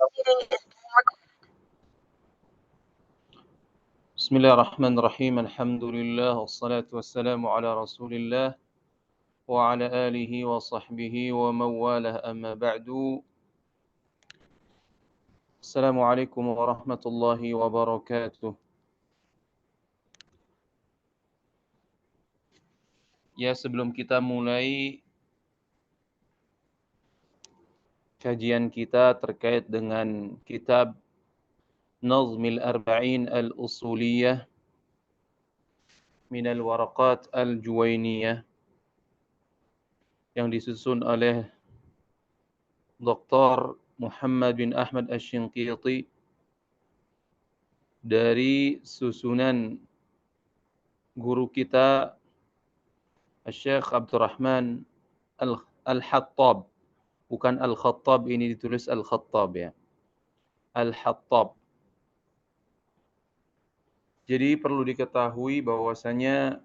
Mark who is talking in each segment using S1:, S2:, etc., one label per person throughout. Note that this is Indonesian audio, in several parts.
S1: بسم الله الرحمن الرحيم الحمد لله والصلاة والسلام على رسول الله وعلى آله وصحبه ومن والاه أما بعد السلام عليكم ورحمة الله وبركاته. Ya, sebelum kita mulai kajian kita terkait dengan kitab Nazmil Arba'in Al-Usuliyah Minal Waraqat Al-Juwainiyah yang disusun oleh Dr. Muhammad bin Ahmad Asy-Shinqiti dari susunan guru kita Syekh Abdurrahman Al-Hattab. Bukan Al-Khattab, ini ditulis Al-Khattab ya. Al-Hattab. Jadi perlu diketahui bahwasanya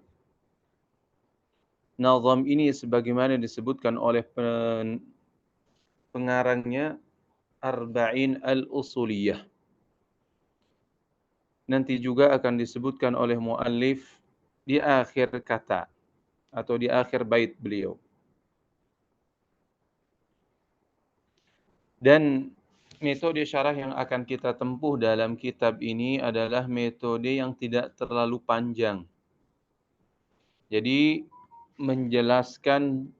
S1: nazam ini sebagaimana disebutkan oleh pengarangnya Arba'in Al-Usuliyah. Nanti juga akan disebutkan oleh muallif di akhir kata atau di akhir bait beliau. Dan metode syarah yang akan kita tempuh dalam kitab ini adalah metode yang tidak terlalu panjang. Jadi menjelaskan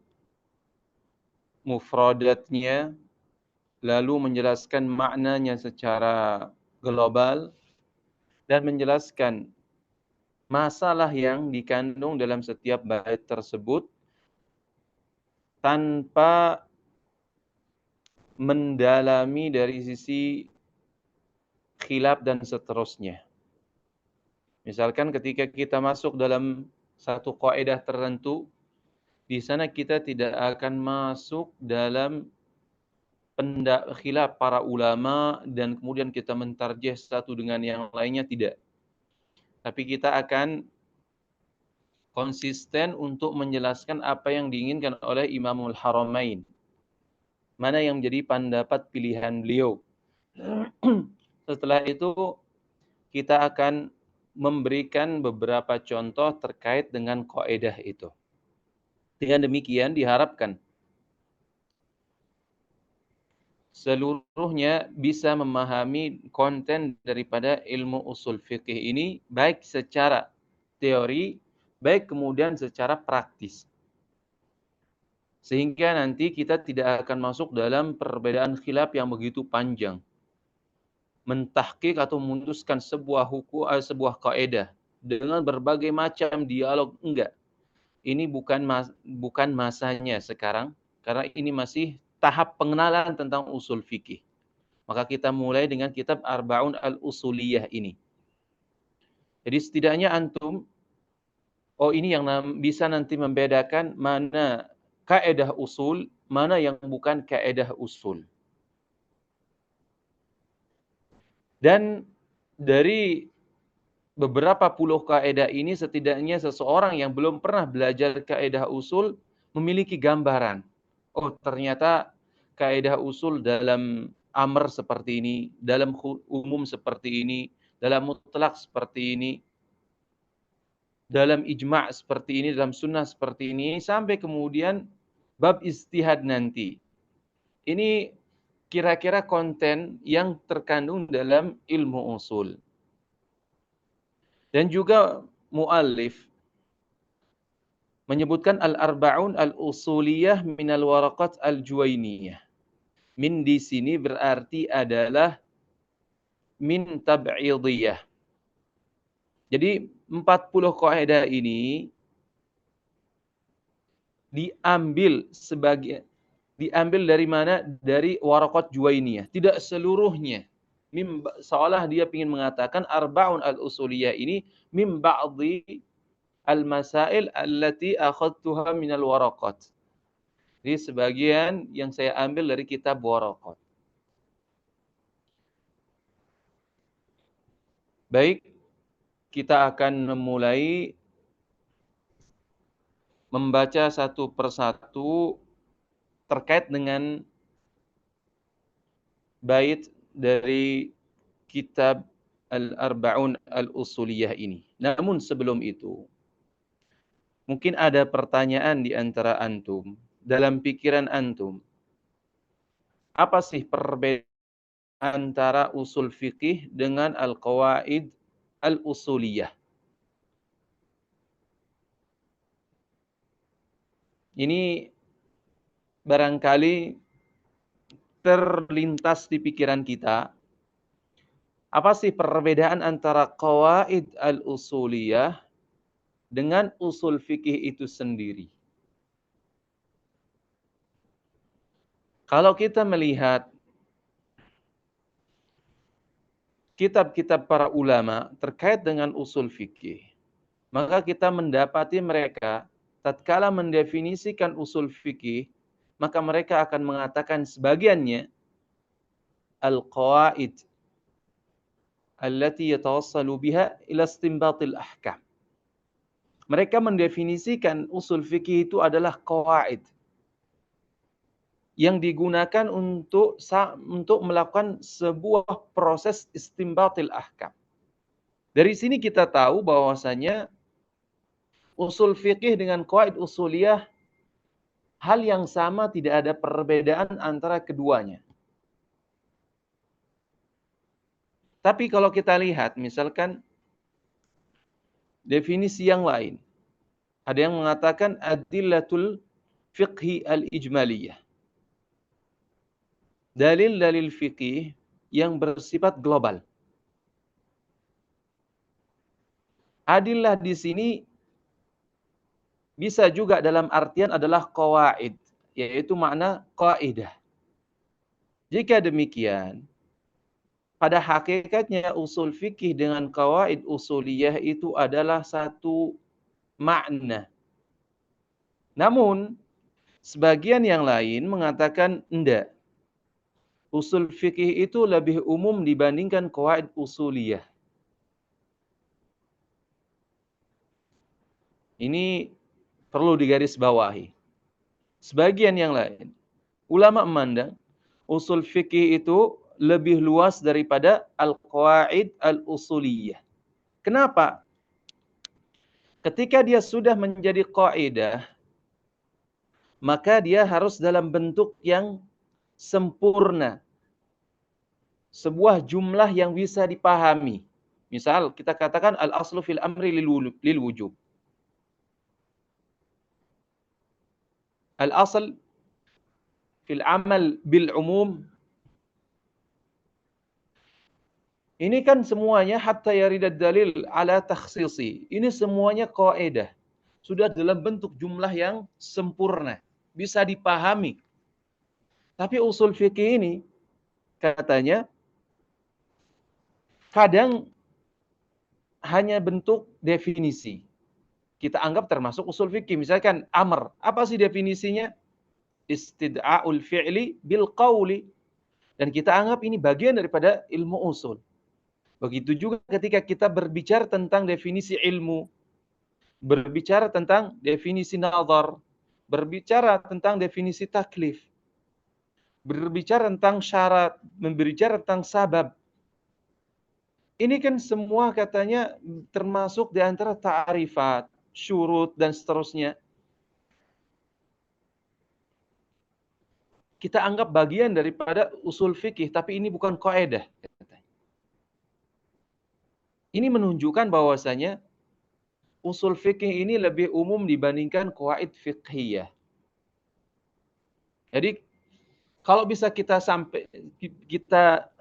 S1: mufradatnya, lalu menjelaskan maknanya secara global, dan menjelaskan masalah yang dikandung dalam setiap bait tersebut tanpa mendalami dari sisi khilaf dan seterusnya. Misalkan ketika kita masuk dalam satu kaidah tertentu, di sana kita tidak akan masuk dalam khilaf para ulama dan kemudian kita mentarjih satu dengan yang lainnya, tidak. Tapi kita akan konsisten untuk menjelaskan apa yang diinginkan oleh Imamul Haramain. Mana yang menjadi pendapat pilihan beliau. Setelah itu kita akan memberikan beberapa contoh terkait dengan kaidah itu. Dengan demikian diharapkan seluruhnya bisa memahami konten daripada ilmu usul fikih ini baik secara teori, baik kemudian secara praktis. Sehingga nanti kita tidak akan masuk dalam perbedaan khilaf yang begitu panjang. Mentahqiq atau memutuskan sebuah sebuah kaidah dengan berbagai macam dialog, enggak. Ini bukan masanya sekarang, karena ini masih tahap pengenalan tentang usul fikih. Maka kita mulai dengan kitab Arba'un Al-Usuliyah ini. Jadi setidaknya antum, ini yang bisa nanti membedakan mana kaidah usul, mana yang bukan kaidah usul. Dan dari beberapa puluh kaidah ini setidaknya seseorang yang belum pernah belajar kaidah usul memiliki gambaran. Oh, ternyata kaidah usul dalam amr seperti ini, dalam umum seperti ini, dalam mutlak seperti ini, dalam ijma' seperti ini, dalam sunnah seperti ini, sampai kemudian bab istihad nanti. Ini kira-kira konten yang terkandung dalam ilmu usul. Dan juga muallif menyebutkan al-arba'un al-usuliyah minal waraqat al-juwainiyah. Min di sini berarti adalah min tab'idiyah. Jadi 40 kaidah ini diambil dari mana? Dari waraqat juwainiyah. Tidak seluruhnya. Seolah dia ingin mengatakan arba'un al-usuliyah ini min ba'dhi al-masail allati akhadtuha minal waraqat. Jadi sebagian yang saya ambil dari kitab waraqat. Baik, kita akan memulai membaca satu persatu terkait dengan bait dari kitab Al-Arba'un Al-Usuliyah ini. Namun sebelum itu, mungkin ada pertanyaan di antara antum, dalam pikiran antum, apa sih perbedaan antara usul fikih dengan al-qawaid al-usuliyah? Ini barangkali terlintas di pikiran kita, apa sih perbedaan antara qawaid al-usuliyah dengan usul fikih itu sendiri? Kalau kita melihat kitab-kitab para ulama terkait dengan usul fikih, maka kita mendapati mereka tatkala mendefinisikan usul fikih, maka mereka akan mengatakan sebagiannya al-qawaid allati yatawassalu biha ila istinbatil ahkam. Mereka mendefinisikan usul fikih itu adalah qawaid yang digunakan untuk melakukan sebuah proses istinbatil ahkam. Dari sini kita tahu bahwasanya usul fikih dengan qawaid usuliyah hal yang sama, tidak ada perbedaan antara keduanya. Tapi kalau kita lihat misalkan definisi yang lain, ada yang mengatakan adillatul fiqhi al-ijmaliyah. Dalil-dalil fikih yang bersifat global. Adillah di sini bisa juga dalam artian adalah qawaid, yaitu makna kaidah. Jika demikian, pada hakikatnya usul fikih dengan qawaid usuliyah itu adalah satu makna. Namun, sebagian yang lain mengatakan enggak. Usul fikih itu lebih umum dibandingkan qawaid usuliyah. Ini perlu digarisbawahi. Sebagian yang lain, ulama memandang usul fikih itu lebih luas daripada al-qawaid al-usuliyah. Kenapa? Ketika dia sudah menjadi kaidah, maka dia harus dalam bentuk yang sempurna. Sebuah jumlah yang bisa dipahami. Misal kita katakan al-aslu fil amri lil wujub. Al-asl fil amal bil umum. Ini kan semuanya hatta yaridad dalil ala takhsisi. Ini semuanya kaidah. Sudah dalam bentuk jumlah yang sempurna. Bisa dipahami. Tapi usul fikih ini katanya kadang hanya bentuk definisi. Kita anggap termasuk usul fikih. Misalkan amr. Apa sih definisinya? Istid'a'ul fi'li bil qawli. Dan kita anggap ini bagian daripada ilmu usul. Begitu juga ketika kita berbicara tentang definisi ilmu, berbicara tentang definisi nazar, berbicara tentang definisi taklif, berbicara tentang syarat, berbicara tentang sabab. Ini kan semua katanya termasuk di antara ta'rifat, syurut, dan seterusnya. Kita anggap bagian daripada usul fikih, tapi ini bukan kaidah. Ini menunjukkan bahwasanya usul fikih ini lebih umum dibandingkan qawaid fiqhiyah. Jadi kalau bisa kita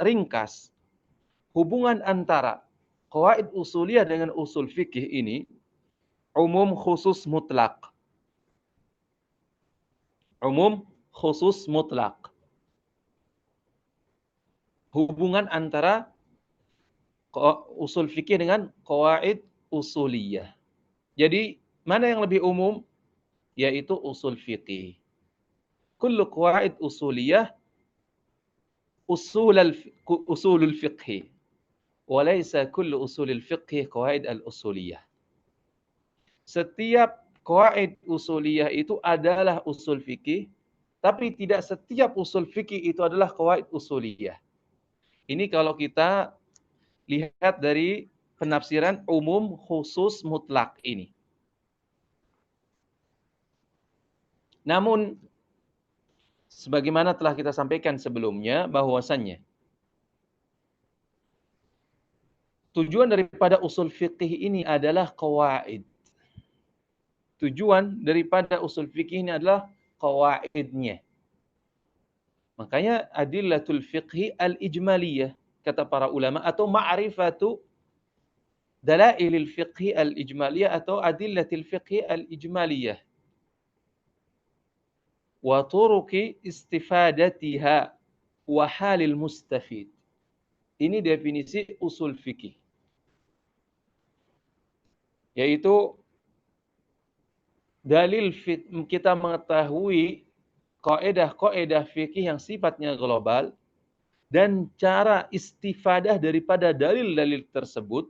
S1: ringkas hubungan antara qawaid usuliyah dengan usul fikih ini umum khusus mutlak. Umum khusus mutlak. Hubungan antara usul fikih dengan qawaid usuliyah. Jadi mana yang lebih umum? Yaitu usul fikih. Kullu qawaid usuliyah usulul fiqh. Walaysa kullu usulil fiqh qawaid al-usuliyah. Setiap qawaid usuliyah itu adalah usul fikih, tapi tidak setiap usul fikih itu adalah qawaid usuliyah. Ini kalau kita lihat dari penafsiran umum khusus mutlak ini. Namun sebagaimana telah kita sampaikan sebelumnya bahwasannya tujuan daripada usul fikih ini adalah qawaid. Tujuan daripada usul fikih ini adalah qawaidnya. Makanya adillatul fiqhi al-ijmaliyah kata para ulama, atau ma'rifatu dalailil fiqhi al-ijmaliyah atau adillatil fiqhi al-ijmaliyah wa turuqi istifadatiha wa halil mustafid. Ini definisi usul fikih. Yaitu dalil kita mengetahui kaidah-kaidah fikih yang sifatnya global dan cara istifadah daripada dalil-dalil tersebut,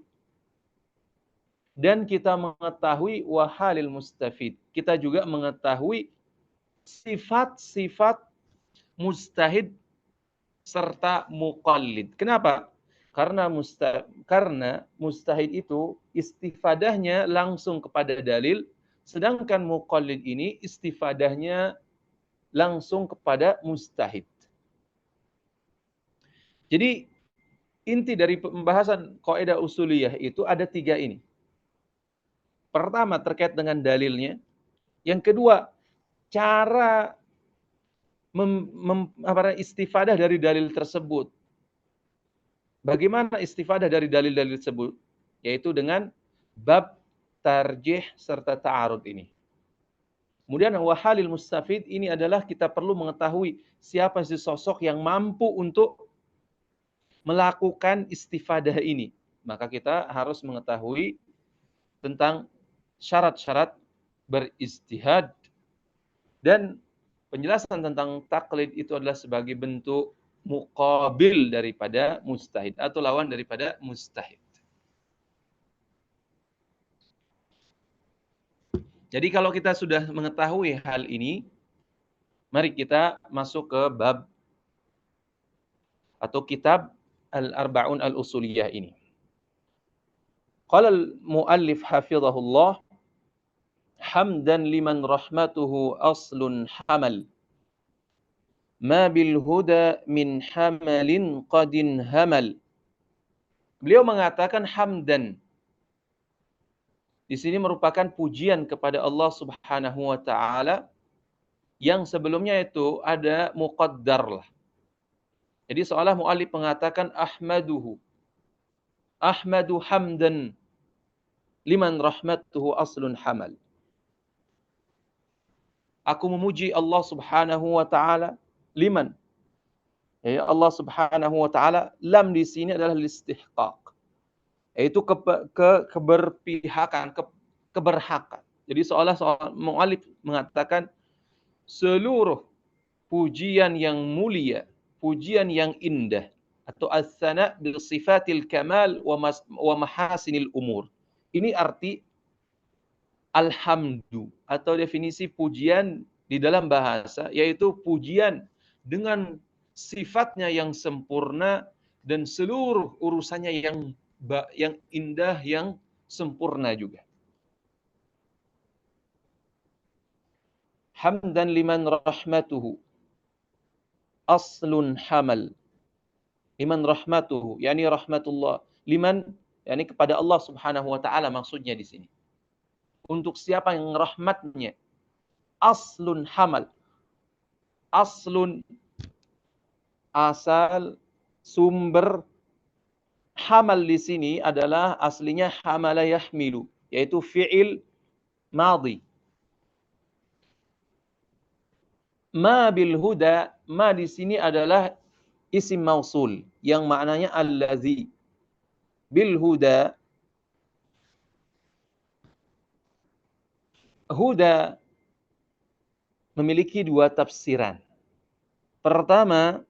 S1: dan kita mengetahui wahalil mustafid. Kita juga mengetahui sifat-sifat mustahid serta muqallid. Kenapa? Karena mustahid itu istifadahnya langsung kepada dalil, sedangkan muqallid ini istifadahnya langsung kepada mustahid. Jadi inti dari pembahasan kaidah usuliyah itu ada 3 ini. Pertama terkait dengan dalilnya, yang kedua cara istifadah dari dalil tersebut. Bagaimana istifadah dari dalil-dalil tersebut? Yaitu dengan bab tarjih serta ta'arud ini. Kemudian wahalil mustafid ini adalah kita perlu mengetahui siapa si sosok yang mampu untuk melakukan istifadah ini. Maka kita harus mengetahui tentang syarat-syarat beristihad, dan penjelasan tentang taklid itu adalah sebagai bentuk muqabil daripada mustahid atau lawan daripada mustahid. Jadi kalau kita sudah mengetahui hal ini, mari kita masuk ke bab atau kitab Al-Arba'un Al-Usuliyah ini. Qala al-muallif hafizahullah, hamdan liman rahmatuhu aslun hamal, ma bil huda min hamalin qadin hamal. Beliau mengatakan hamdan. Di sini merupakan pujian kepada Allah Subhanahu wa taala yang sebelumnya itu ada muqaddar lah. Jadi seolah muallif mengatakan ahmaduhu. Ahmadu hamdan liman rahmatuhu aslun hamal. Aku memuji Allah Subhanahu wa taala liman. Ya Allah Subhanahu wa taala, lam di sini adalah istihqaq. Yaitu keberpihakan, keberhakan. Jadi seolah muallif mengatakan seluruh pujian yang mulia, pujian yang indah, atau as-sana' bil sifatil kamal wa mahasinil umur. Ini arti alhamdu, atau definisi pujian di dalam bahasa, yaitu pujian dengan sifatnya yang sempurna dan seluruh urusannya yang indah, yang sempurna juga. Hamdan liman rahmatuhu aslun hamal. Liman rahmatuhu, yakni rahmatullah. Liman, yakni kepada Allah Subhanahu wa taala maksudnya di sini. Untuk siapa yang rahmatnya aslun hamal. Aslun asal, sumber. Hamal di sini adalah aslinya hamala yahmilu, yaitu fi'il madhi. Ma bil huda, ma di sini adalah isim mausul yang maknanya allazi. Bil huda, huda memiliki 2 tafsiran. Pertama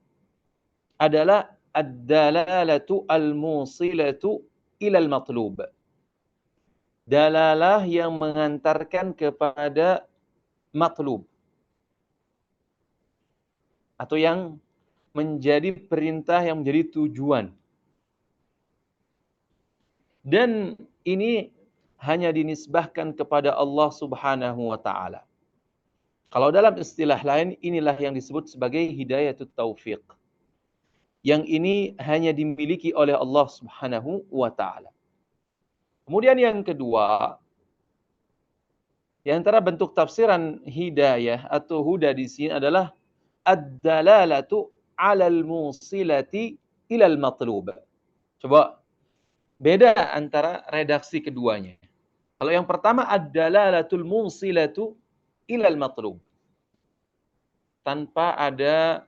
S1: adalah ad-dalalatu al-musilatu ilal matlub. Dalalah yang mengantarkan kepada matlub, atau yang menjadi perintah yang menjadi tujuan. Dan ini hanya dinisbahkan kepada Allah Subhanahu wa taala. Kalau dalam istilah lain, inilah yang disebut sebagai hidayatut taufiq. Yang ini hanya dimiliki oleh Allah Subhanahu wa taala. Kemudian yang kedua, di antara bentuk tafsiran hidayah atau huda di sini adalah ad-dalalatu 'alal musilati ilal matlub. Coba beda antara redaksi keduanya. Kalau yang pertama ad-dalalatul musilatu ilal matlub. Tanpa ada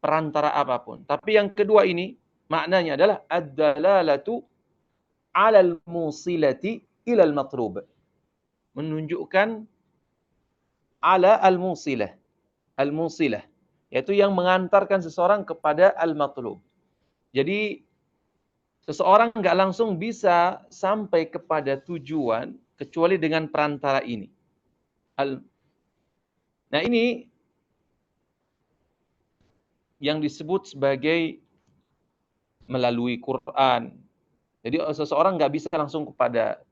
S1: perantara apapun. Tapi yang kedua ini maknanya adalah ad-dalalatu 'alal musilati ilal matlub. Menunjukkan ala al-musilah. Al-musilah, yaitu yang mengantarkan seseorang kepada al-matlub. Jadi seseorang nggak langsung bisa sampai kepada tujuan kecuali dengan perantara ini. Nah ini yang disebut sebagai melalui Quran. Jadi seseorang nggak bisa langsung kepada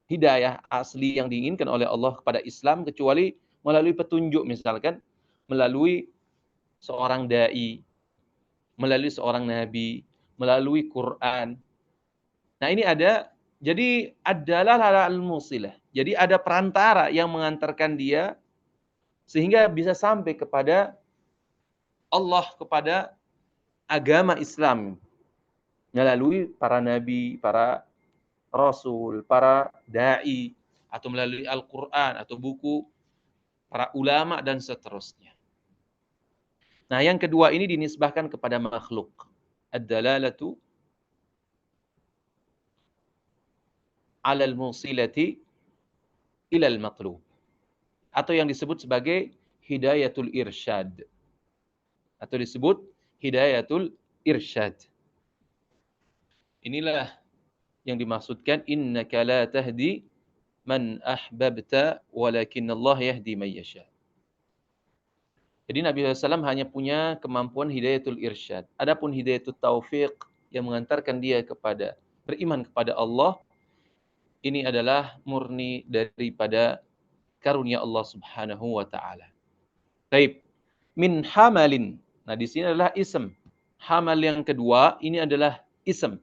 S1: hidayah asli yang diinginkan oleh Allah kepada Islam kecuali melalui petunjuk, misalkan melalui seorang dai, melalui seorang nabi, melalui Quran. Nah ini ada, jadi adalah al-musilah. Jadi ada perantara yang mengantarkan dia sehingga bisa sampai kepada Allah, kepada agama Islam melalui para nabi, para rasul, para dai, atau melalui Al-Quran atau buku para ulama dan seterusnya. Nah yang kedua ini dinisbahkan kepada makhluk. Ad-dalalatu 'alal musilati ilal matlub. Atau yang disebut sebagai hidayatul irsyad. Atau disebut hidayatul irsyad. Inilah yang dimaksudkan innaka la tahdi man ahbabta walakin Allah yahdi man yasha. Jadi Nabi SAW hanya punya kemampuan hidayatul irsyad. Adapun hidayatul taufiq yang mengantarkan dia kepada beriman kepada Allah, ini adalah murni daripada karunia Allah Subhanahu wa taala. Baik. Min hamalin. Nah, di sini adalah ism. Hamal yang kedua ini adalah ism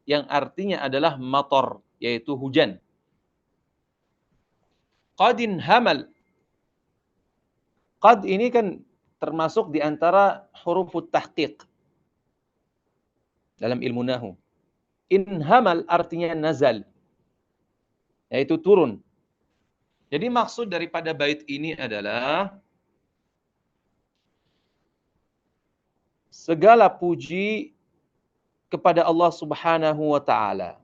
S1: yang artinya adalah matar, yaitu hujan. Qadin hamal. Qad ini kan termasuk di antara hurufut tahqiq dalam ilmu nahwu. Inhamal artinya nazal, yaitu turun. Jadi maksud daripada bait ini adalah segala puji kepada Allah Subhanahu wa taala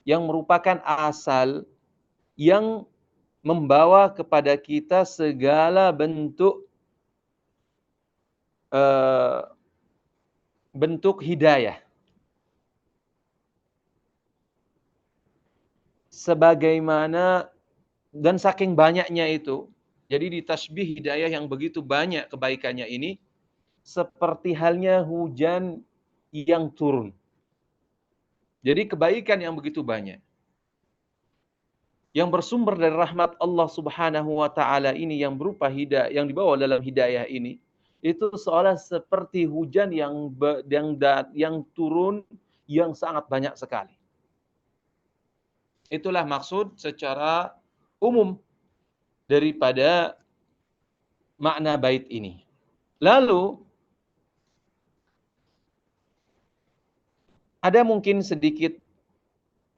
S1: yang merupakan asal yang membawa kepada kita segala bentuk bentuk hidayah. Sebagaimana dan saking banyaknya itu, jadi ditasbih hidayah yang begitu banyak kebaikannya ini, seperti halnya hujan yang turun. Jadi kebaikan yang begitu banyak, yang bersumber dari rahmat Allah Subhanahu wa taala ini yang berupa hidayah, yang dibawa dalam hidayah ini, itu seolah seperti hujan yang turun yang sangat banyak sekali. Itulah maksud secara umum daripada makna bait ini. Lalu ada mungkin sedikit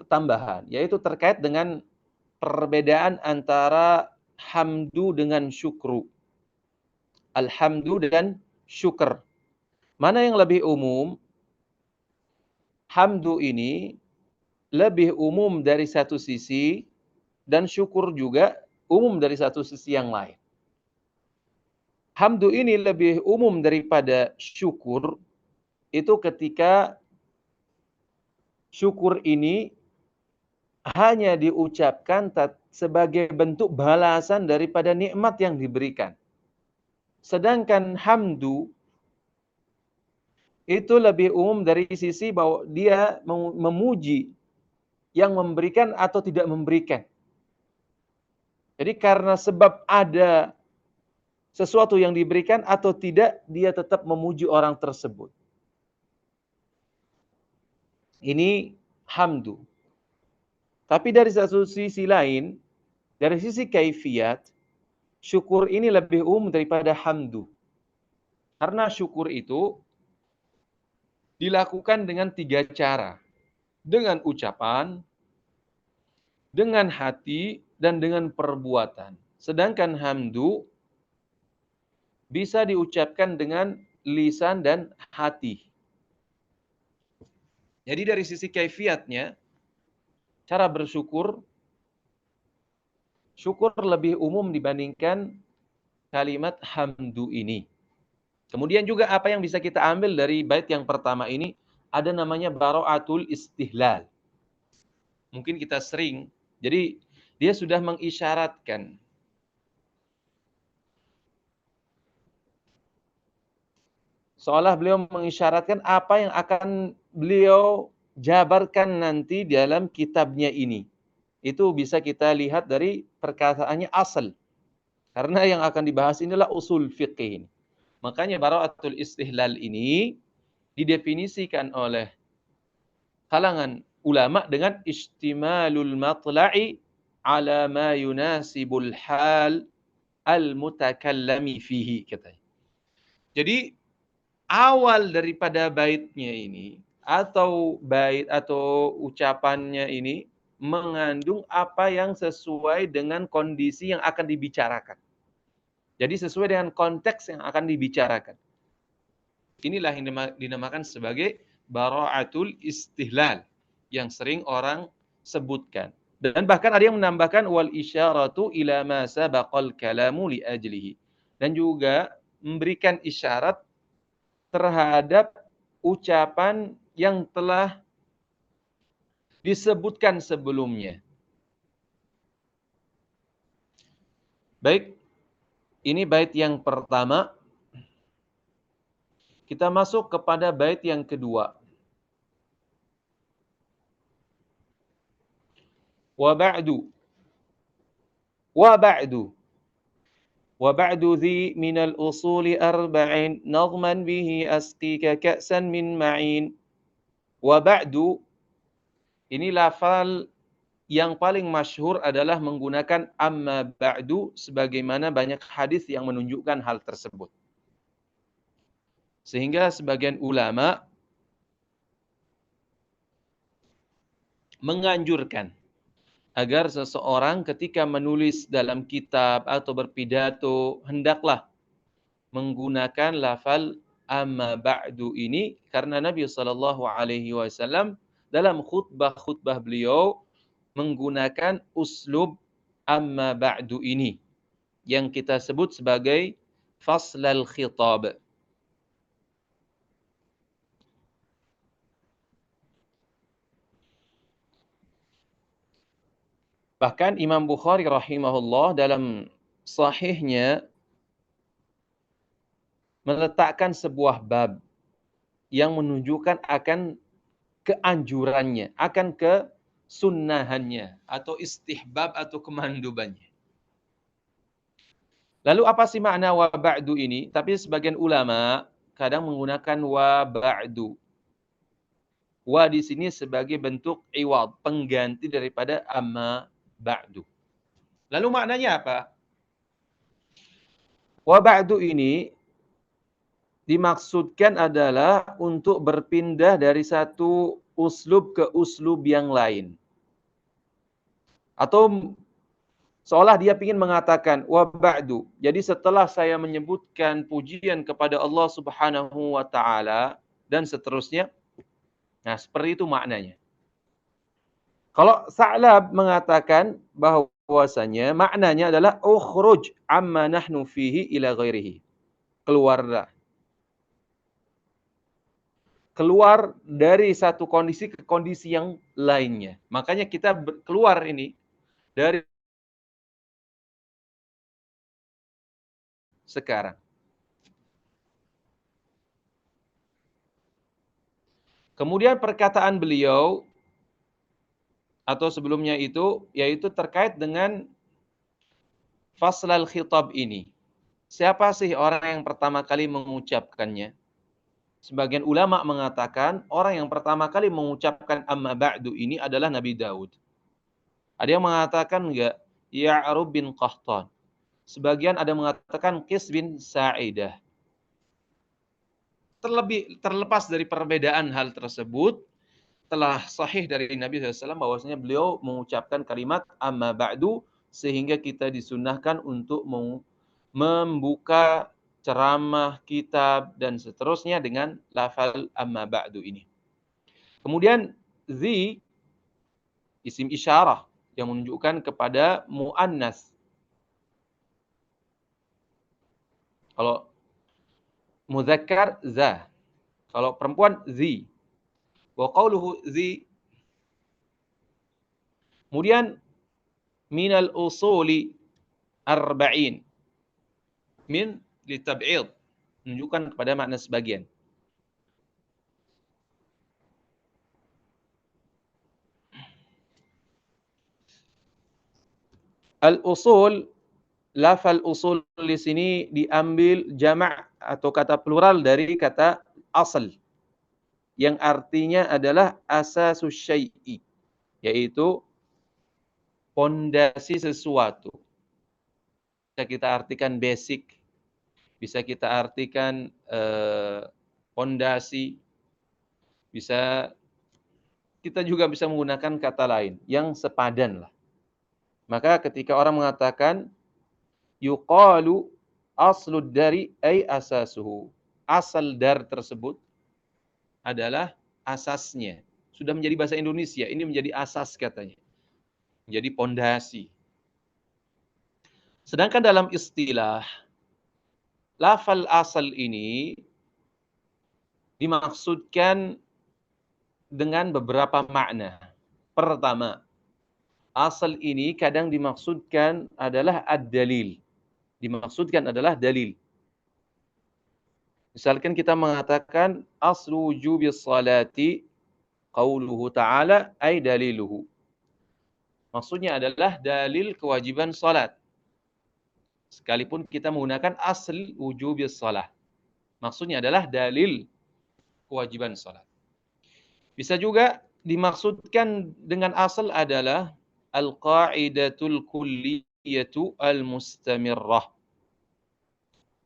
S1: tambahan, yaitu terkait dengan perbedaan antara hamdu dengan syukru. Alhamdu dan syukur. Mana yang lebih umum? Hamdu ini lebih umum dari satu sisi dan syukur juga umum dari satu sisi yang lain. Hamdu ini lebih umum daripada syukur itu ketika syukur ini hanya diucapkan sebagai bentuk balasan daripada nikmat yang diberikan. Sedangkan hamdu itu lebih umum dari sisi bahwa dia memuji yang memberikan atau tidak memberikan. Jadi karena sebab ada sesuatu yang diberikan atau tidak, dia tetap memuji orang tersebut. Ini hamdu. Tapi dari satu sisi lain, dari sisi kaifiyat, syukur ini lebih umum daripada hamdu. Karena syukur itu dilakukan dengan 3 cara. Dengan ucapan, dengan hati, dan dengan perbuatan. Sedangkan hamdu bisa diucapkan dengan lisan dan hati. Jadi dari sisi kaifiatnya, cara bersyukur, syukur lebih umum dibandingkan kalimat hamdu ini. Kemudian juga apa yang bisa kita ambil dari bait yang pertama ini, ada namanya bara'atul istihlal. Mungkin kita sering, jadi dia sudah mengisyaratkan. Seolah beliau mengisyaratkan apa yang akan beliau jabarkan nanti dalam kitabnya ini. Itu bisa kita lihat dari perkataannya asal. Karena yang akan dibahas inilah usul fiqih. Makanya bara'atul istihlal ini didefinisikan oleh kalangan ulama dengan istimalul matla'i ala ma yunasibul hal al-mutakallami fihi, katanya. Jadi awal daripada baitnya ini atau bait atau ucapannya ini mengandung apa yang sesuai dengan kondisi yang akan dibicarakan. Jadi sesuai dengan konteks yang akan dibicarakan. Inilah yang dinamakan sebagai bara'atul istihlal yang sering orang sebutkan. Dan bahkan ada yang menambahkan wal isyaratu ila ma sabaqal kalamu li ajlihi. Dan juga memberikan isyarat terhadap ucapan yang telah disebutkan sebelumnya. Baik, ini bait yang pertama. Kita masuk kepada bait yang kedua. Wa ba'du. Wa ba'du. Wa ba'du dhi minal usuli arba'in nazman bihi asqika ka'san min ma'in. Wa ba'du, ini lafal yang paling masyhur adalah menggunakan amma ba'du, sebagaimana banyak hadis yang menunjukkan hal tersebut. Sehingga sebagian ulama menganjurkan agar seseorang ketika menulis dalam kitab atau berpidato hendaklah menggunakan lafal amma ba'du ini, karena Nabi SAW dalam khutbah-khutbah beliau menggunakan uslub amma ba'du ini yang kita sebut sebagai faslal khitab. Bahkan Imam Bukhari rahimahullah dalam sahihnya meletakkan sebuah bab yang menunjukkan akan keanjurannya, akan kesunnahannya, atau istihbab atau kemandubannya. Lalu apa sih makna wa ba'du ini? Tapi sebagian ulama kadang menggunakan wa ba'du. Wa di sini sebagai bentuk iwad, pengganti daripada amma ba'du. Lalu maknanya apa? Wa ba'du ini dimaksudkan adalah untuk berpindah dari satu uslub ke uslub yang lain. Atau seolah dia ingin mengatakan wa ba'du. Jadi setelah saya menyebutkan pujian kepada Allah Subhanahu wa taala dan seterusnya. Nah, seperti itu maknanya. Kalau Sa'lab mengatakan bahwasanya maknanya adalah ukhruj amma nahnu fihi ila ghairihi. Keluarlah. Keluar dari satu kondisi ke kondisi yang lainnya. Makanya kita keluar ini dari sekarang. Kemudian perkataan beliau atau sebelumnya itu yaitu terkait dengan faslal khitab ini. Siapa sih orang yang pertama kali mengucapkannya? Sebagian ulama mengatakan orang yang pertama kali mengucapkan amma ba'du ini adalah Nabi Daud. Ada yang mengatakan enggak, Ya'rub bin Qahtan. Sebagian ada mengatakan Qis bin Sa'idah. Terlepas dari perbedaan hal tersebut, telah sahih dari Nabi SAW bahwasanya beliau mengucapkan kalimat amma ba'du sehingga kita disunahkan untuk membuka ceramah, kitab dan seterusnya dengan lafal amma ba'du ini. Kemudian zi isim isyarah yang menunjukkan kepada muannas. Kalau muzakkar za, kalau perempuan zi. Wa qauluhu zi. Kemudian minal usuli arba'in. Min litab'id, menunjukkan kepada makna sebagian. Al-usul, lafal usul di sini diambil jamak atau kata plural dari kata asal yang artinya adalah asasus syai'i, yaitu pondasi sesuatu. Bisa kita artikan basic, bisa kita artikan pondasi, bisa kita juga bisa menggunakan kata lain yang sepadan lah. Maka ketika orang mengatakan yuqalu aslud dari ay asasuhu, asal dar tersebut adalah asasnya. Sudah menjadi bahasa Indonesia, ini menjadi asas katanya. Menjadi pondasi. Sedangkan dalam istilah lafal asal ini dimaksudkan dengan beberapa makna. Pertama, asal ini kadang dimaksudkan adalah ad-dalil. Dimaksudkan adalah dalil. Misalkan kita mengatakan aslu wujubis salati qauluhu ta'ala ay daliluhu. Maksudnya adalah dalil kewajiban salat. Sekalipun kita menggunakan asl wujubis salat. Maksudnya adalah dalil kewajiban salat. Bisa juga dimaksudkan dengan asal adalah al-qa'idatul kulliyatu al-mustamirrah.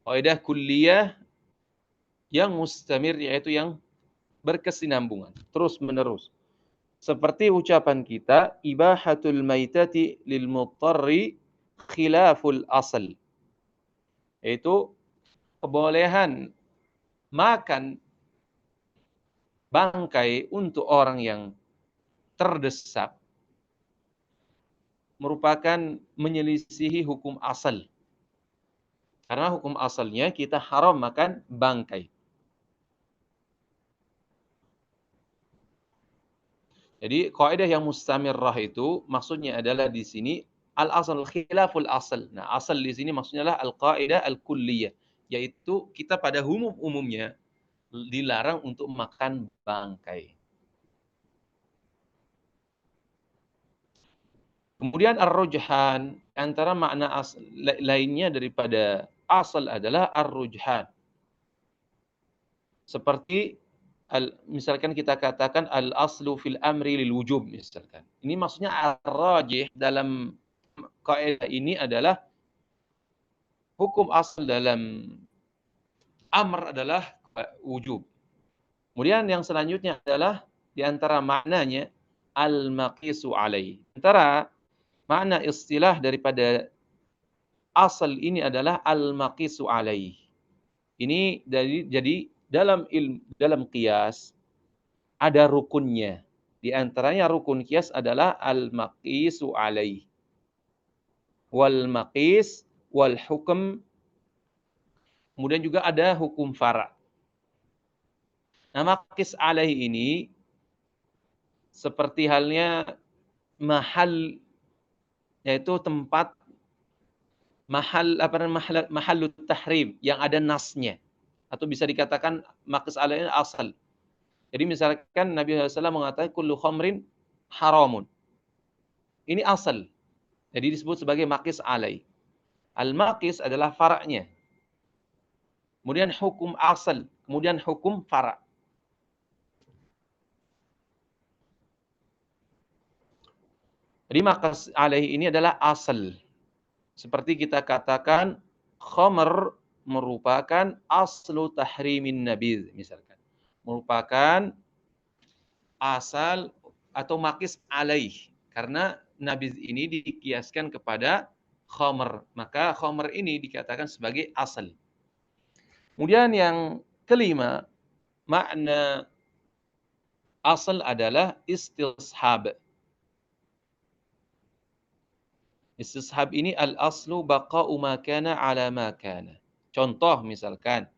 S1: Kaidah kulliyah yang mustamir, yaitu yang berkesinambungan, terus menerus. Seperti ucapan kita, ibahatul maitati lil muttarri khilaful asal. Yaitu kebolehan makan bangkai untuk orang yang terdesak merupakan menyelisihi hukum asal. Karena hukum asalnya kita haram makan bangkai. Jadi kaidah yang mustamirrah itu maksudnya adalah di sini al-asal khilaful asal. Nah, asal di sini maksudnya adalah al-qaidah al-kulliyah, yaitu kita pada umumnya dilarang untuk makan bangkai. Kemudian ar-rujhan, antara makna lainnya daripada asal adalah ar-rujhan. Seperti misalkan kita katakan al-aslu fil amri lil wujub misalkan. Ini maksudnya ar-rajih dalam kaidah ini adalah hukum asal dalam amr adalah wujub. Kemudian yang selanjutnya adalah di antara maknanya al-maqisu alaih. Antara makna istilah daripada asal ini adalah al-maqisu alaih. Ini jadi dalam qiyas ada rukunnya. Di antaranya rukun qiyas adalah al-maqisu alaih. Wal maqis wal hukm. Kemudian juga ada hukum fara'. Nah, maqis alaih ini seperti halnya mahal, yaitu tempat mahallut tahrim yang ada nasnya, atau bisa dikatakan maqis alaih asal. Jadi misalkan Nabi SAW mengatakan kullu khamrin haramun. Ini asal. Jadi disebut sebagai maqis alai. Al-maqis adalah fara'nya. Kemudian hukum asal, kemudian hukum fara'. Jadi maqis alai ini adalah asal. Seperti kita katakan khamr merupakan aslu tahrimin nabiz misalkan. Merupakan asal atau maqis alaih. Karena nabiz ini dikiaskan kepada khamr. Maka khamr ini dikatakan sebagai asal. Kemudian yang kelima, makna asal adalah istishab. Istishab ini al-aslu baqa'u ma kana ala ma kana. Contoh misalkan,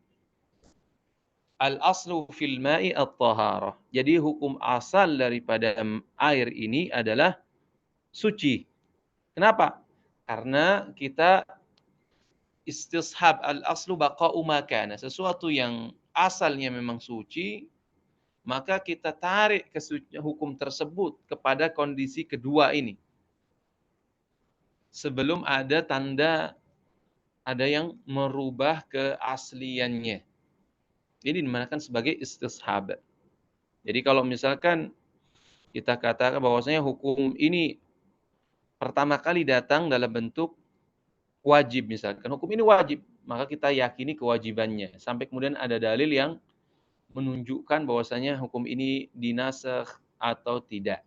S1: al-aslu fil ma'i at-taharah. Jadi hukum asal daripada air ini adalah suci. Kenapa? Karena kita istishab al-aslu baqa'u ma kana. Sesuatu yang asalnya memang suci, maka kita tarik hukum tersebut kepada kondisi kedua ini. Sebelum ada tanda ada yang merubah keasliannya. Ini dinamakan sebagai istishab. Jadi kalau misalkan kita katakan bahwasanya hukum ini pertama kali datang dalam bentuk wajib misalkan. Hukum ini wajib, maka kita yakini kewajibannya. Sampai kemudian ada dalil yang menunjukkan bahwasanya hukum ini dinasakh atau tidak.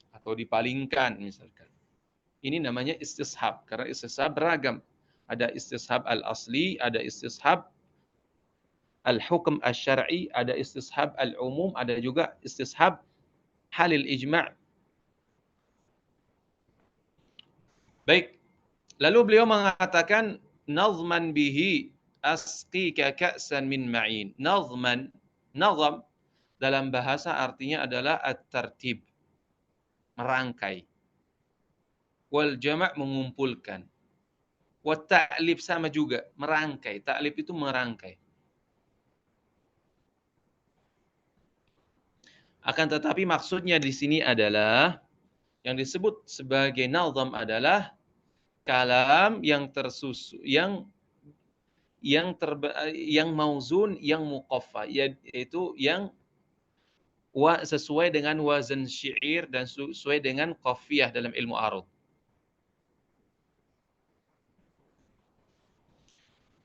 S1: Atau dipalingkan misalkan. Ini namanya istishab. Karena istishab beragam. Ada istishab al-asli, ada istishab al-hukm asy-syar'i, ada istishab al-umum, ada juga istishab halil ijma'. Baik. Lalu beliau mengatakan nazman bihi asqika ka'san min ma'in. Nazman, nazam dalam bahasa artinya adalah at-tartib, merangkai. Wal jama' mengumpulkan. Wa ta'lif sama juga, merangkai. Ta'lif itu merangkai. Akan tetapi maksudnya di sini adalah yang disebut sebagai nazam adalah kalam yang tersusun, yang mauzun, yang muqaffa, yaitu yang sesuai dengan wazan syair dan sesuai dengan qafiyah dalam ilmu arud.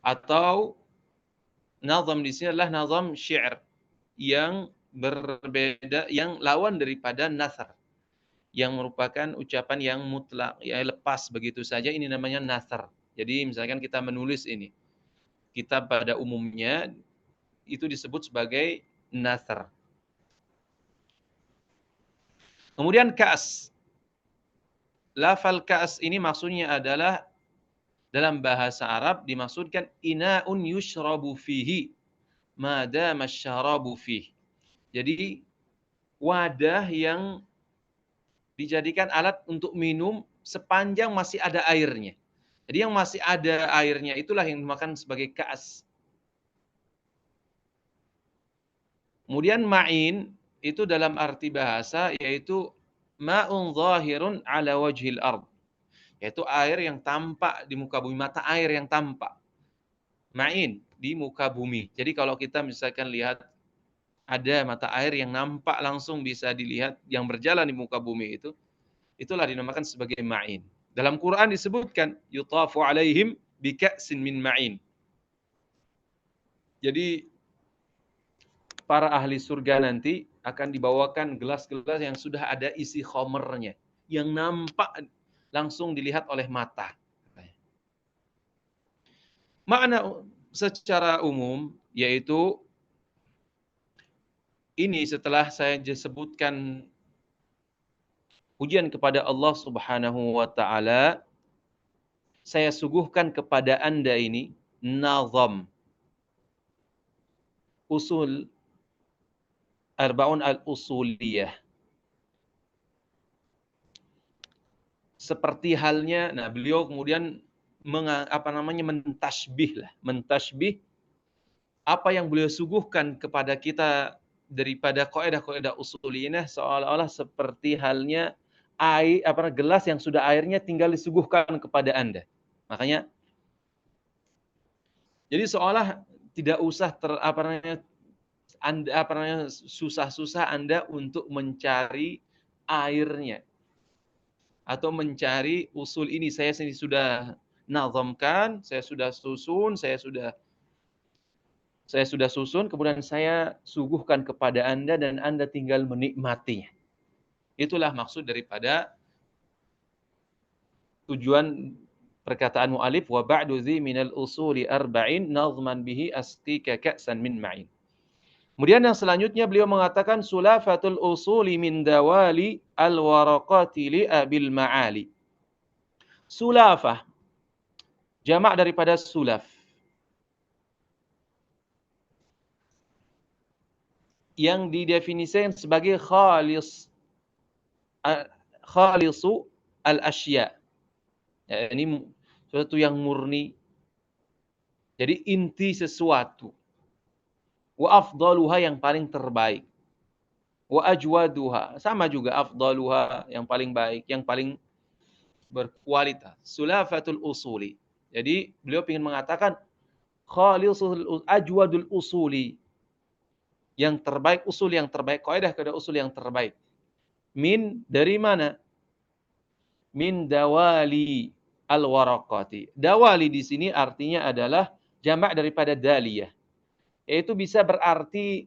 S1: Atau nazam di sini adalah nazam syair yang berbeda, yang lawan daripada nasr, yang merupakan ucapan yang mutlak, ya lepas begitu saja, ini namanya nasr. Jadi misalkan kita menulis ini, kitab pada umumnya itu disebut sebagai nasr. Kemudian ka'as. Lafal ka'as ini maksudnya adalah dalam bahasa Arab dimaksudkan ina'un yushrabu fihi ma dama syarabu fihi. Jadi wadah yang dijadikan alat untuk minum sepanjang masih ada airnya. Jadi yang masih ada airnya itulah yang dimakan sebagai ka'as. Kemudian ma'in itu dalam arti bahasa yaitu ma'un zahirun ala wajhil ard. Yaitu air yang tampak di muka bumi, mata air yang tampak. Ma'in di muka bumi. Jadi kalau kita misalkan lihat ada mata air yang nampak langsung bisa dilihat yang berjalan di muka bumi itu, itulah dinamakan sebagai ma'in. Dalam Quran disebutkan yutafu alaihim bika'sin min ma'in. Jadi para ahli surga nanti akan dibawakan gelas-gelas yang sudah ada isi khamrnya, yang nampak langsung dilihat oleh mata. Makna secara umum yaitu ini setelah saya sebutkan pujian kepada Allah Subhanahu wa taala, saya suguhkan kepada Anda ini nazam usul arba'un al-usuliyah. Seperti halnya, nah beliau kemudian mentashbih apa yang beliau suguhkan kepada kita daripada kaidah-kaidah usuliyah seolah-olah seperti halnya air gelas yang sudah airnya tinggal disuguhkan kepada Anda. Makanya jadi seolah tidak usah susah-susah Anda untuk mencari airnya atau mencari usul ini. Saya sendiri sudah nazamkan, saya sudah susun, kemudian saya suguhkan kepada Anda dan Anda tinggal menikmatinya. Itulah maksud daripada tujuan perkataan mu'alif wa ba'du dzi minal usuli arba'in nazman bihi asqika ka'san min ma'in. Kemudian yang selanjutnya beliau mengatakan sulafatul usuli min dawali al-waraqati li abil ma'ali. Sulafah jamak daripada sulaf yang didefinisikan sebagai khalisu al-asya. Ya, ini sesuatu yang murni. Jadi inti sesuatu. Wa afdaluha yang paling terbaik. Wa ajwaduha sama juga afdaluha yang paling baik, yang paling berkualitas. Sulafatul usuli. Jadi beliau ingin mengatakan khalisul ajwadul usuli. Yang terbaik, usul yang terbaik, kaidah usul yang terbaik. Dari mana? Min dawali al-waraqati. Dawali di sini artinya adalah jamak daripada daliyah. Yaitu bisa berarti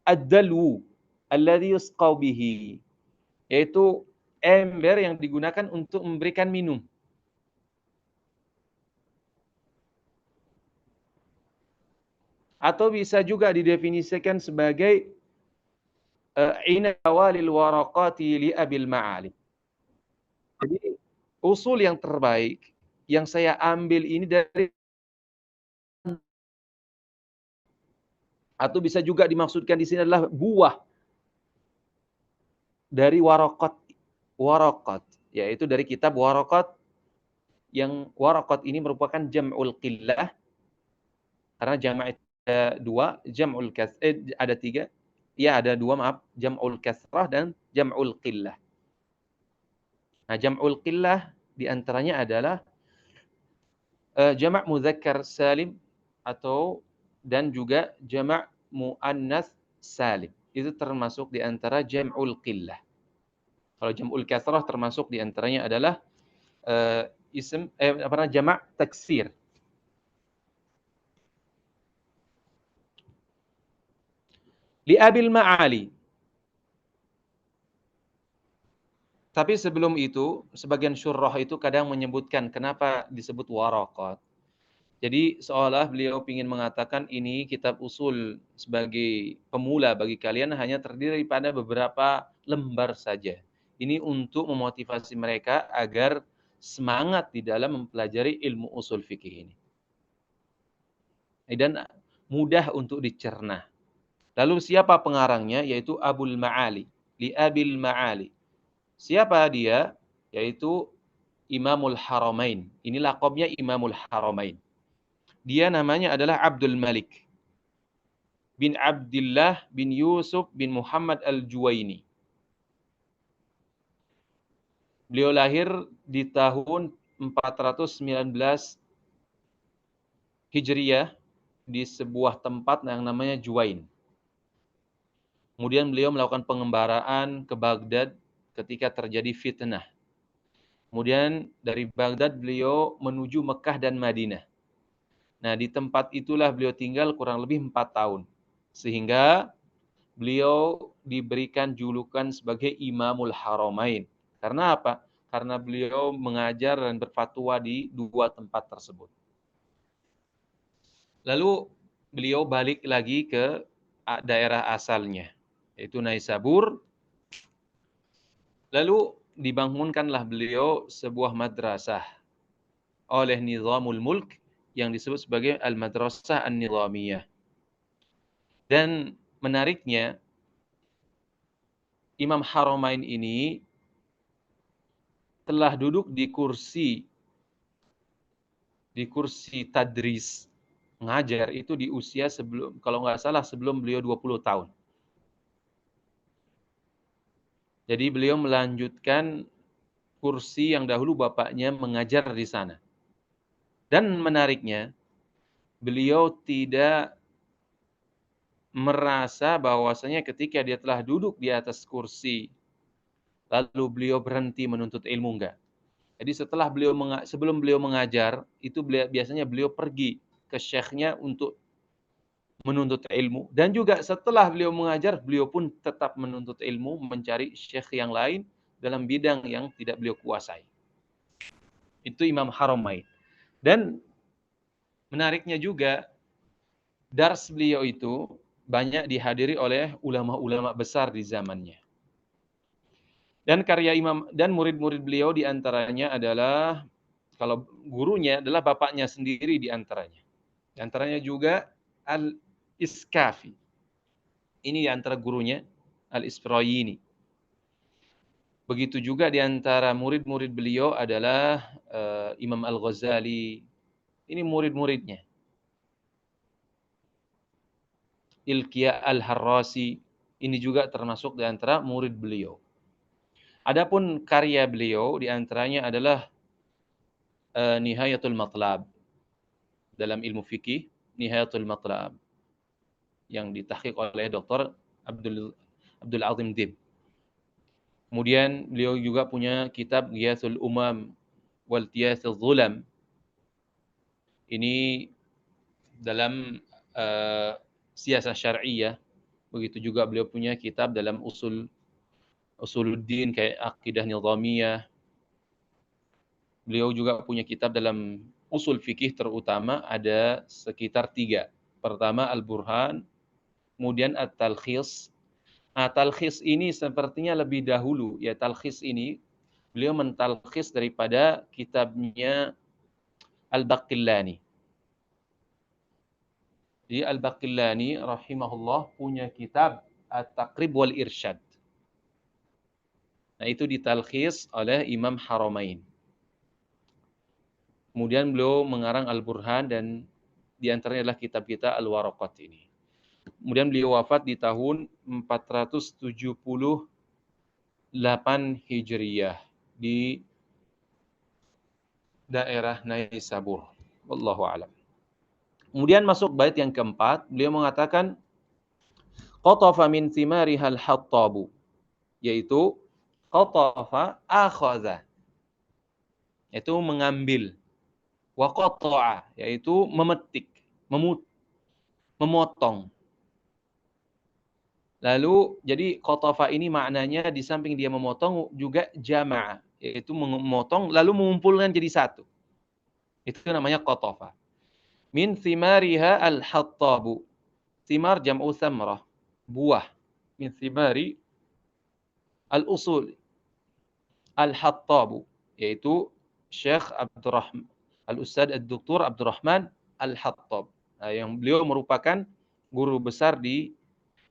S1: ad-dalwu alladhi yusqa bihi. Yaitu ember yang digunakan untuk memberikan minum. Atau bisa juga didefinisikan sebagai ina dawalil waraqati li abil ma'ali. Jadi usul yang terbaik yang saya ambil ini dari, atau bisa juga dimaksudkan di sini adalah buah dari waraqat, yaitu dari kitab waraqat, yang waraqat ini merupakan jam'ul qillah karena jamak ada dua, ada tiga, ya ada dua, maaf, jam'ul kasrah dan jam'ul qillah. Nah, jam'ul qillah diantaranya adalah jamak mudzakkar salim dan juga jamak muannas salim. Itu termasuk di antara jam'ul qillah. Kalau jam'ul kasrah termasuk di antaranya adalah jamak taksir. Li abil ma'ali. Tapi sebelum itu, sebagian syurrah itu kadang menyebutkan kenapa disebut waraqat. Jadi seolah beliau ingin mengatakan ini kitab usul sebagai pemula bagi kalian hanya terdiri daripada beberapa lembar saja. Ini untuk memotivasi mereka agar semangat di dalam mempelajari ilmu usul fikih ini. Dan mudah untuk dicerna. Lalu siapa pengarangnya? Yaitu Abul Ma'ali. Li Abil Ma'ali. Siapa dia? Yaitu Imamul Haramain. Ini laqabnya Imamul Haramain. Dia namanya adalah Abdul Malik bin Abdullah bin Yusuf bin Muhammad al-Juwaini. Beliau lahir di tahun 419 Hijriyah di sebuah tempat yang namanya Juwain. Kemudian beliau melakukan pengembaraan ke Baghdad ketika terjadi fitnah. Kemudian dari Baghdad beliau menuju Mekah dan Madinah. Nah, di tempat itulah beliau tinggal kurang lebih 4 tahun. Sehingga beliau diberikan julukan sebagai Imamul Haramain. Karena apa? Karena beliau mengajar dan berfatwa di dua tempat tersebut. Lalu beliau balik lagi ke daerah asalnya, yaitu Naisabur. Lalu dibangunkanlah beliau sebuah madrasah oleh Nizamul Mulk yang disebut sebagai Al-Madrasah An-Nizamiyah. Dan menariknya, Imam Haramain ini telah duduk di kursi tadris Ngajar itu di usia sebelum, kalau nggak salah sebelum beliau 20 tahun. Jadi beliau melanjutkan kursi yang dahulu bapaknya mengajar di sana. Dan menariknya, beliau tidak merasa bahwasanya ketika dia telah duduk di atas kursi, lalu beliau berhenti menuntut ilmu, enggak. Jadi setelah sebelum beliau mengajar, itu biasanya beliau pergi ke syekhnya untuk menuntut ilmu. Dan juga setelah beliau mengajar, beliau pun tetap menuntut ilmu, mencari syekh yang lain dalam bidang yang tidak beliau kuasai. Itu Imam Haramain. Dan menariknya juga, dars beliau itu banyak dihadiri oleh ulama-ulama besar di zamannya. Dan karya Imam dan murid-murid beliau di antaranya adalah, kalau gurunya adalah bapaknya sendiri di antaranya. Di antaranya juga Al-Iskafi. Ini di antara gurunya, Al-Isfirayini. Begitu juga di antara murid-murid beliau adalah Imam Al-Ghazali. Ini murid-muridnya. Ilqiyah Al-Harrasi. Ini juga termasuk di antara murid beliau. Adapun karya beliau di antaranya adalah Nihayatul Matlab. Dalam ilmu fikih, Nihayatul Matlab. Yang ditahqiq oleh Dr. Abdul Azim Dib. Kemudian beliau juga punya kitab Ghiyathul Umam wal Tiyathul Zulam. Ini dalam siyasah syar'iyah. Begitu juga beliau punya kitab dalam usuluddin kayak Aqidah Nizamiyah. Beliau juga punya kitab dalam usul fikih, terutama ada sekitar 3. Pertama Al-Burhan, kemudian At-Talkhis. Talkhis ini sepertinya lebih dahulu, ya talkhis ini beliau mentalkhis daripada kitabnya Al-Baqillani. Jadi Al-Baqillani rahimahullah punya kitab At-Taqrib wal Irsyad. Nah, itu ditalkhis oleh Imam Haramain. Kemudian beliau mengarang Al-Burhan, dan di antaranya adalah kitab kita Al-Waraqat ini. Kemudian beliau wafat di tahun 478 Hijriyah di daerah Naisabur. Wallahu a'lam. Kemudian masuk bait yang keempat, beliau mengatakan qatafa min thimarihal hattabu, yaitu qatafa akhadha, yaitu mengambil, wa qata'a, yaitu memetik, memotong. Lalu jadi qatafa ini maknanya di samping dia memotong juga jama'a, yaitu memotong lalu mengumpulkan jadi satu. Itu namanya qatafa. Min thimariha al-hattabu. Thimar jam'u thamrah, buah. Min thimari al-usul al-hattabu, yaitu Syekh Abdurrahman Al-Ustadz Ad-Doktor Abdurrahman Al-Hattab. Nah, yang beliau merupakan guru besar di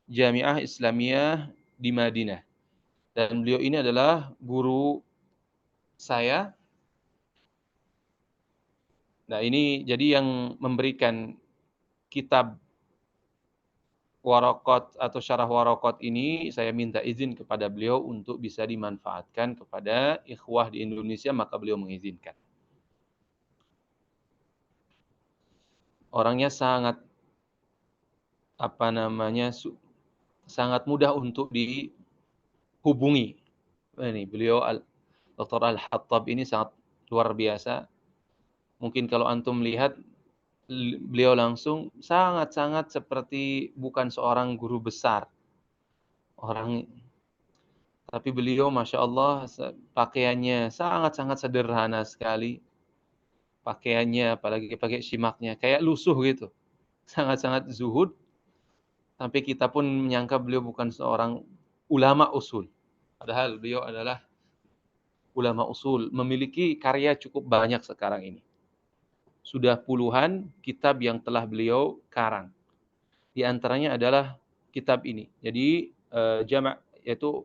S1: Jami'ah Islamiyah di Madinah. Dan beliau ini adalah guru saya. Nah, ini jadi yang memberikan kitab Waraqat atau syarah Waraqat ini, saya minta izin kepada beliau untuk bisa dimanfaatkan kepada ikhwah di Indonesia, maka beliau mengizinkan. Orangnya sangat sangat mudah untuk dihubungi. Ini beliau Dr. Al-Hattab ini sangat luar biasa. Mungkin kalau antum lihat beliau langsung sangat-sangat seperti bukan seorang guru besar. Tapi beliau Masya Allah pakaiannya sangat-sangat sederhana sekali. Pakaiannya apalagi pakai simaknya kayak lusuh gitu. Sangat-sangat zuhud. Sampai kita pun menyangka beliau bukan seorang ulama usul. Padahal beliau adalah ulama usul, memiliki karya cukup banyak sekarang ini. Sudah puluhan kitab yang telah beliau karang. Di antaranya adalah kitab ini. Jadi yaitu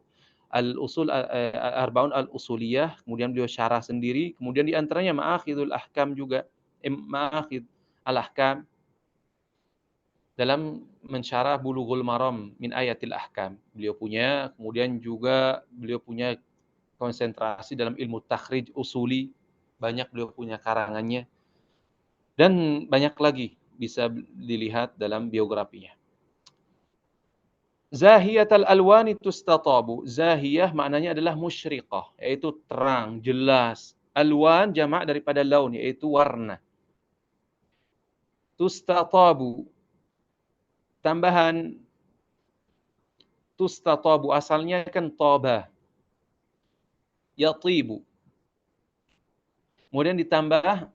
S1: Al-Usul Al-Arba'un Al-Usuliyah, kemudian beliau syarah sendiri, kemudian di antaranya Ma'akhidul Ahkam juga, Ma'akhid Al-Ahkam. dalam mensyarah Bulughul Maram min Ayatil Ahkam. Beliau punya, kemudian juga beliau punya konsentrasi dalam ilmu takhrij usuli, banyak beliau punya karangannya, dan banyak lagi bisa dilihat dalam biografinya. Zahiyatal alwani tustatabu. Zahiyah maknanya adalah musyriqah, yaitu terang, jelas. Alwan jamak daripada laun, yaitu warna. Tustatabu, tambahan tustatabu asalnya kan taba, yatibu. Kemudian ditambah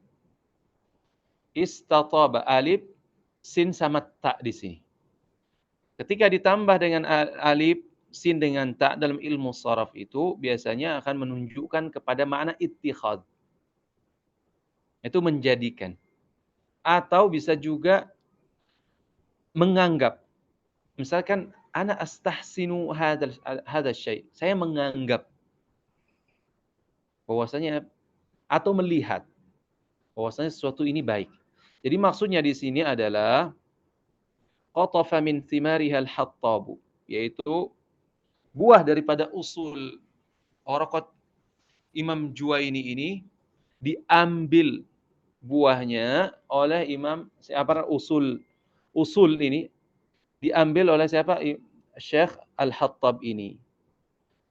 S1: istataba, alif, sin sama ta di sini. Ketika ditambah dengan alif, sin dengan ta dalam ilmu sharaf itu biasanya akan menunjukkan kepada makna ittikhad. Itu menjadikan. Atau bisa juga menganggap. Misalkan ana astahsinu hadzal syai'. Saya menganggap bahwasanya atau melihat bahwasanya sesuatu ini baik. Jadi maksudnya di sini adalah qatafa min thimariha al-hattabu, yaitu buah daripada usul Orokot Imam Juwaini ini diambil buahnya oleh Imam siapa usul ini diambil oleh siapa? Syekh Al-Hattab ini.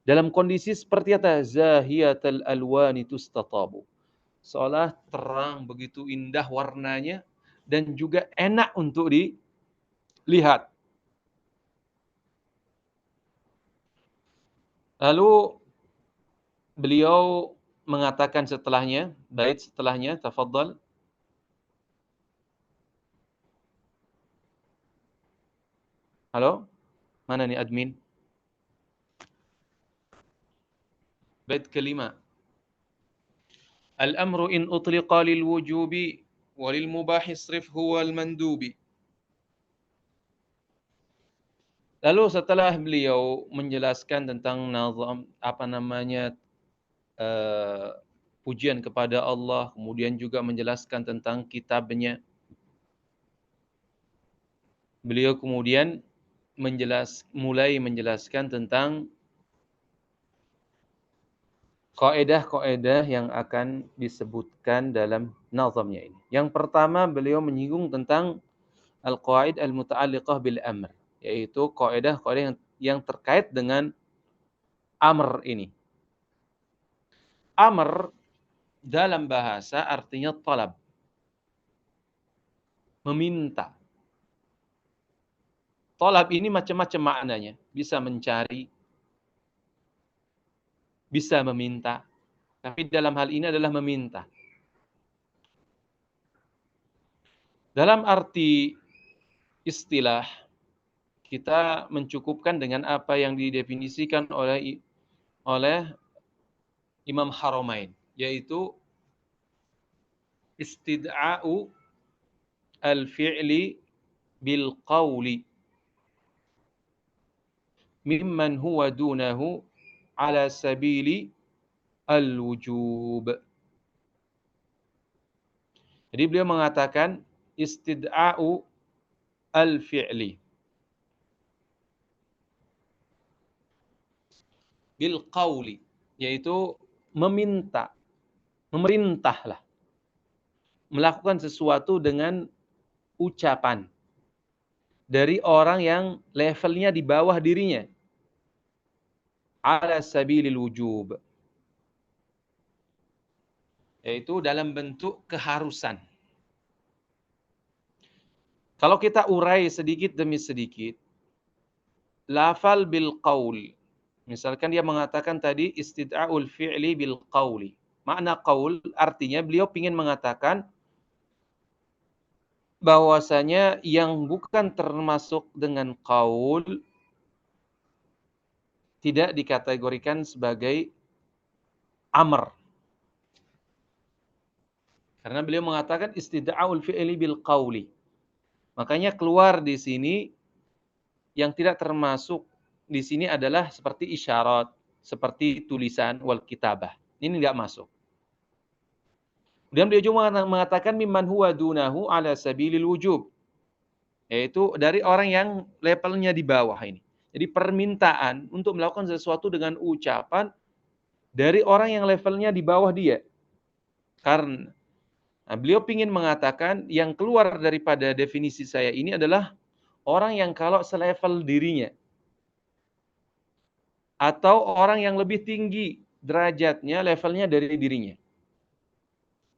S1: Dalam kondisi seperti apa? Zahiyatul alwani tustatabu. Seolah terang, begitu indah warnanya dan juga enak untuk dilihat. Lalu beliau mengatakan setelahnya, bait setelahnya, tafadhal. Halo? Mana nih admin? Bait kelima. Al-amru in utliqa lil wujubi walil mubahi isrif huwal mandubi. Lalu setelah beliau menjelaskan tentang nazam pujian kepada Allah, kemudian juga menjelaskan tentang kitabnya, beliau kemudian mulai menjelaskan tentang kaidah-kaidah yang akan disebutkan dalam nazamnya ini. Yang pertama beliau menyinggung tentang al-qawaid al-muta'alliqah bil amr, yaitu kaidah-kaidah yang terkait dengan amr ini. Amr dalam bahasa artinya talab, meminta. Talab ini macam-macam maknanya, bisa mencari, bisa meminta, tapi dalam hal ini adalah meminta. Dalam arti istilah, kita mencukupkan dengan apa yang didefinisikan oleh Imam Haramain, yaitu istid'a'u al-fi'li bil qawli mimman huwa dunahu ala sabili al-wujub. Jadi beliau mengatakan istid'a'u al-fi'li bil qawli, yaitu meminta, memerintahlah, melakukan sesuatu dengan ucapan dari orang yang levelnya di bawah dirinya, ala sabilil wujub, yaitu dalam bentuk keharusan. Kalau kita urai sedikit demi sedikit, lafal bil qaul, misalkan dia mengatakan tadi istid'a'ul fi'li bil qauli. Makna qaul artinya beliau ingin mengatakan bahwasanya yang bukan termasuk dengan qaul tidak dikategorikan sebagai amr. Karena beliau mengatakan istid'a'ul fi'li bil qauli. Makanya keluar di sini yang tidak termasuk di sini adalah seperti isyarat, seperti tulisan wal kitabah. Ini enggak masuk. Dan beliau juga mengatakan mimman huwa dunahu ala sabilil wujub. Yaitu dari orang yang levelnya di bawah ini. Jadi permintaan untuk melakukan sesuatu dengan ucapan dari orang yang levelnya di bawah dia. Karena beliau ingin mengatakan yang keluar daripada definisi saya ini adalah orang yang kalau selevel dirinya atau orang yang lebih tinggi derajatnya, levelnya dari dirinya.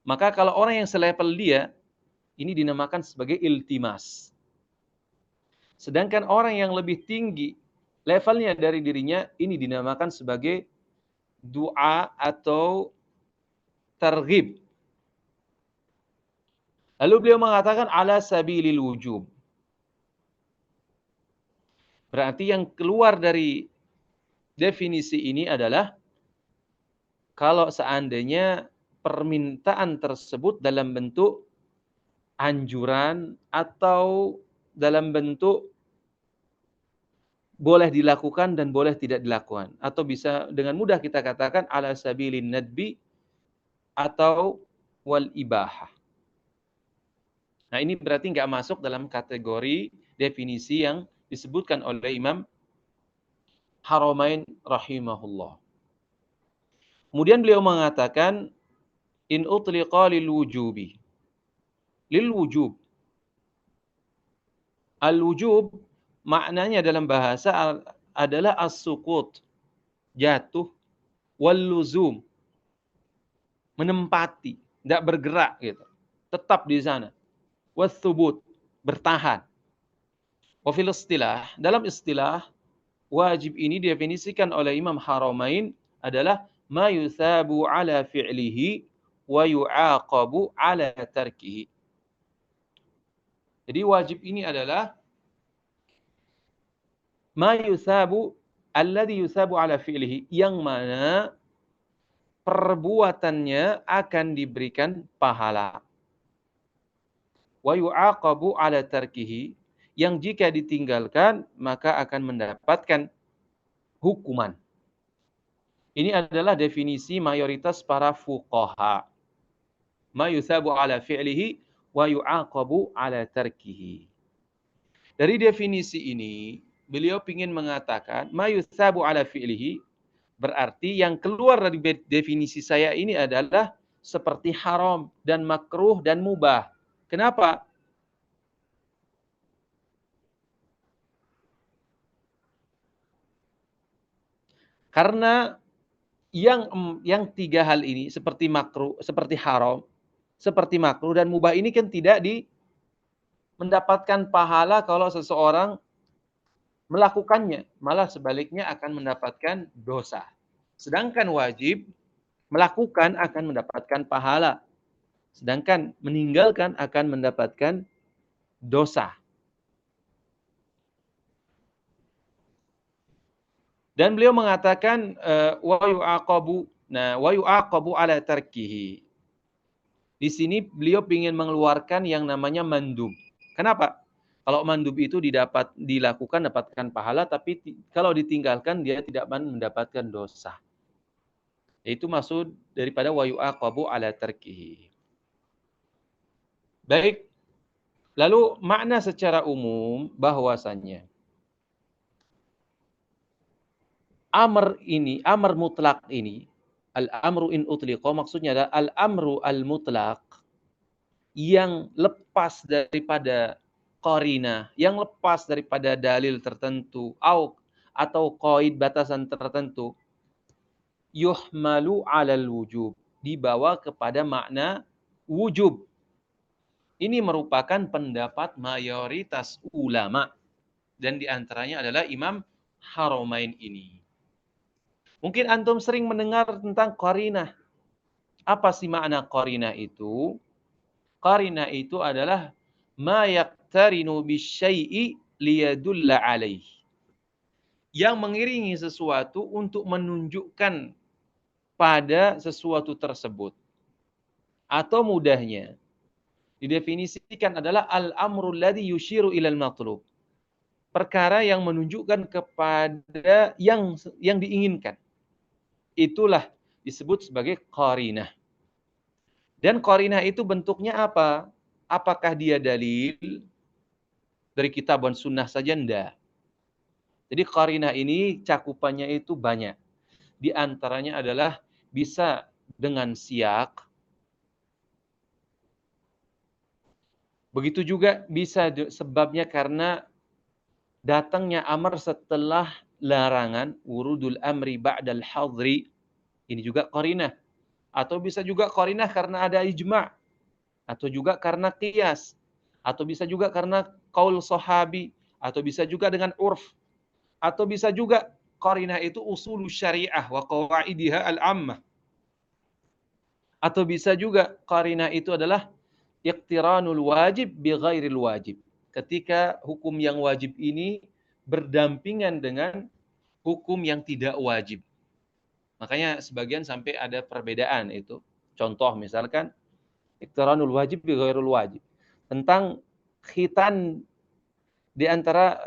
S1: Maka kalau orang yang selevel dia, ini dinamakan sebagai iltimas. Sedangkan orang yang lebih tinggi levelnya dari dirinya, ini dinamakan sebagai doa atau targhib. Lalu beliau mengatakan ala sabilil wujub. Berarti yang keluar dari definisi ini adalah kalau seandainya permintaan tersebut dalam bentuk anjuran atau dalam bentuk boleh dilakukan dan boleh tidak dilakukan. Atau bisa dengan mudah kita katakan ala sabilin nadbi atau wal ibahah. Nah ini berarti nggak masuk dalam kategori definisi yang disebutkan oleh Imam Haramain rahimahullah. Kemudian beliau mengatakan in utliqa lil wujubi. Lil wujub. Al wujub maknanya dalam bahasa adalah as-sukut, jatuh, wal luzum, menempati, tidak bergerak gitu. Tetap di sana. Was thubut, bertahan. Wa fil istilah, dalam istilah wajib ini didefinisikan oleh Imam Haramain adalah ma yusabu ala fi'lihi wa yu'aqabu ala tarkihi. Jadi wajib ini adalah ma yusabu alladhi yusabu ala fi'lihi, yang mana perbuatannya akan diberikan pahala. Wa yu'aqabu ala tarkihi, yang jika ditinggalkan maka akan mendapatkan hukuman. Ini adalah definisi mayoritas para fuqaha. Ma yusabu ala fi'lihi wa yu'aqabu ala tarkihi. Dari definisi ini, beliau ingin mengatakan ma yusabu ala fi'lihi berarti yang keluar dari definisi saya ini adalah seperti haram dan makruh dan mubah. Kenapa? Karena yang tiga hal ini seperti makruh, seperti haram, seperti makruh dan mubah ini kan tidak mendapatkan pahala kalau seseorang melakukannya, malah sebaliknya akan mendapatkan dosa. Sedangkan wajib melakukan akan mendapatkan pahala, sedangkan meninggalkan akan mendapatkan dosa. Dan beliau mengatakan wa yu'aqabu, nah wa yu'aqabu ala tarkihi. Di sini beliau ingin mengeluarkan yang namanya mandub. Kenapa? Kalau mandub itu dilakukan dapatkan pahala, tapi kalau ditinggalkan dia tidak mendapatkan dosa. Itu maksud daripada wa yu'aqabu ala tarkihi. Baik. Lalu makna secara umum bahwasannya amr ini, amr mutlak ini, al-amru in utliqa, maksudnya adalah al-amru al-mutlak yang lepas daripada qarina, yang lepas daripada dalil tertentu atau qaid batasan tertentu, yuhmalu 'alal wujub, dibawa kepada makna wujub. Ini merupakan pendapat mayoritas ulama dan diantaranya adalah Imam Haramain ini. Mungkin antum sering mendengar tentang qarinah. Apa sih makna qarinah itu? Qarinah itu adalah ma yaqtarinu bisyai'i liyadulla alaih. Yang mengiringi sesuatu untuk menunjukkan pada sesuatu tersebut. Atau mudahnya, didefinisikan adalah al-amru alladhi yushiru ilal matlub. Perkara yang menunjukkan kepada yang diinginkan. Itulah disebut sebagai qarinah. Dan qarinah itu bentuknya apa? Apakah dia dalil dari kitab dan sunnah saja enggak. Jadi qarinah ini cakupannya itu banyak. Di antaranya adalah bisa dengan siyak. Begitu juga bisa sebabnya karena datangnya amar setelah larangan, wurudul amri ba'dal hadri. Ini juga qarinah. Atau bisa juga qarinah karena ada ijma'. Atau juga karena qiyas. Atau bisa juga karena qaul sahabi. Atau bisa juga dengan urf. Atau bisa juga qarinah itu usul syariah wa qawaidiha al-ammah. Atau bisa juga qarinah itu adalah iqtiranul wajib bi ghairil wajib. Ketika hukum yang wajib ini berdampingan dengan hukum yang tidak wajib. Makanya sebagian sampai ada perbedaan itu. Contoh misalkan iqtiranul wajib bi ghairul wajib. Tentang khitan di antara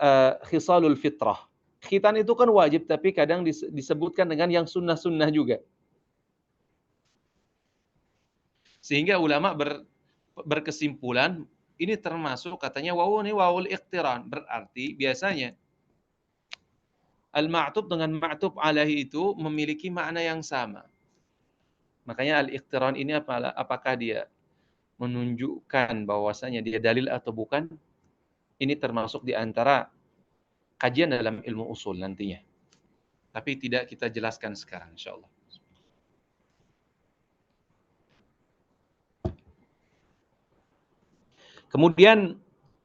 S1: khisalul fitrah. Khitan itu kan wajib tapi kadang disebutkan dengan yang sunnah-sunnah juga. Sehingga ulama berkesimpulan ini termasuk katanya wawul iqtiran, berarti biasanya al-ma'tub dengan ma'tub alaihi itu memiliki makna yang sama. Makanya al-iqtiran ini apakah dia menunjukkan bahwasanya dia dalil atau bukan? Ini termasuk di antara kajian dalam ilmu usul nantinya. Tapi tidak kita jelaskan sekarang insyaallah. Kemudian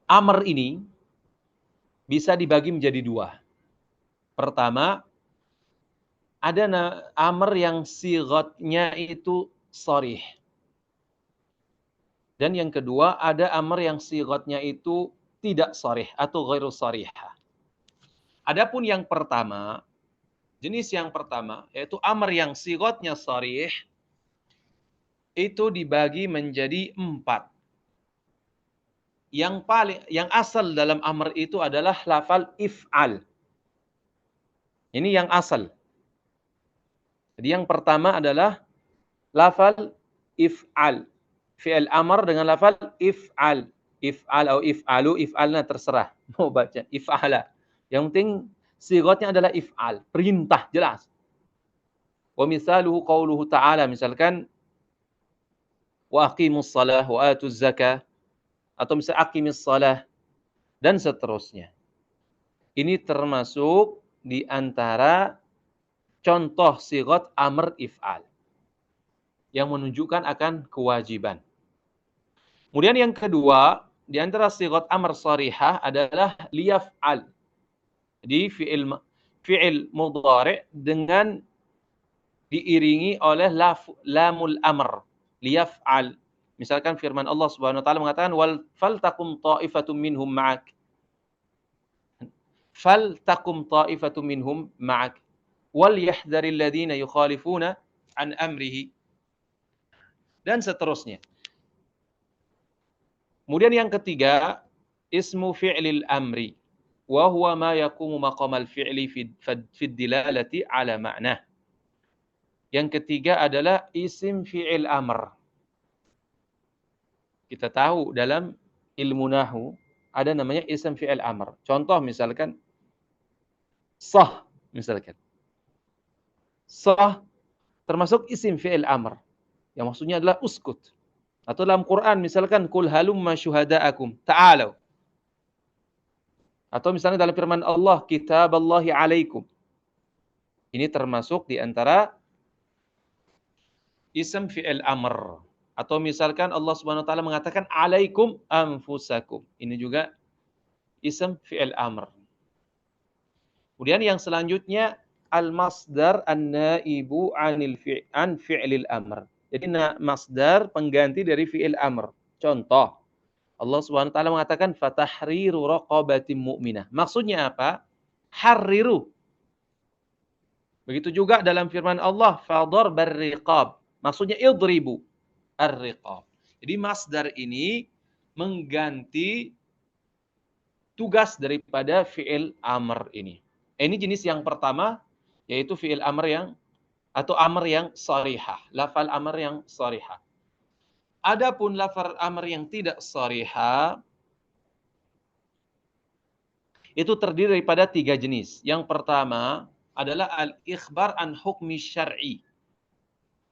S1: amr ini bisa dibagi menjadi dua. Pertama, ada amr yang sighatnya itu sharih. Dan yang kedua, ada amr yang sighatnya itu tidak sharih atau ghairu sharihah. Adapun yang pertama, jenis yang pertama yaitu amr yang sighatnya sharih itu dibagi menjadi 4. Yang asal dalam amr itu adalah lafal if'al. Ini yang asal. Jadi yang pertama adalah lafal if'al. Fi'il amr dengan lafal if'al. If'al atau if'alu, if'alna terserah. Mau baca if'ala. Yang penting sighatnya adalah if'al, perintah jelas. Wa misaluhu qauluhu ta'ala, misalkan wa aqimus shalah wa atuz zakah, atau misalnya aqimis shalah dan seterusnya. Ini termasuk di antara contoh sighat amr if'al yang menunjukkan akan kewajiban. Kemudian yang kedua, di antara sighat amr sharihah adalah liyaf'al. Jadi fi'il mudhari' dengan diiringi oleh lamul amr, liyaf'al. Misalkan firman Allah Subhanahu wa taala mengatakan wal faltakum ta'ifatum minhum ma'ak. Faltakum ta'ifatum minhum ma'ak wal yahdharil ladzina yukhalifuna an amrihi dan seterusnya. Kemudian yang ketiga, ismu fi'lil amri wa huwa ma yaqumu maqamal fi'li fi dilalati ala ma'nah. Yang ketiga adalah isim fi'il amr. Kita tahu dalam ilmu nahwu ada namanya isim fi'il amr. Contoh misalkan sah misalkan. Sah termasuk isim fi'il amr. Yang maksudnya adalah uskut. Atau dalam Quran misalkan kul halumma syuhada'akum ta'alu. Atau misalnya dalam firman Allah kitaballahi alaikum. Ini termasuk di antara isim fi'il amr. Atau misalkan Allah Subhanahu wa taala mengatakan alaikum anfusakum. Ini juga isim fi'il amr. Kemudian yang selanjutnya al-masdar an-naibu an fi'lil amr. Jadi masdar pengganti dari fi'il amr. Contoh, Allah Subhanahu wa taala mengatakan fatahriru raqabatin mu'minah. Maksudnya apa? Harriru. Begitu juga dalam firman Allah fadharbar riqab. Maksudnya idribu ar-riqab. Jadi masdar ini mengganti tugas daripada fi'il amr ini. Ini jenis yang pertama yaitu fi'il amr yang atau amr yang sharihah, lafal amr yang sharihah. Adapun lafal amr yang tidak sharihah itu terdiri daripada 3 jenis. Yang pertama adalah al-ikhbar an hukmi syar'i.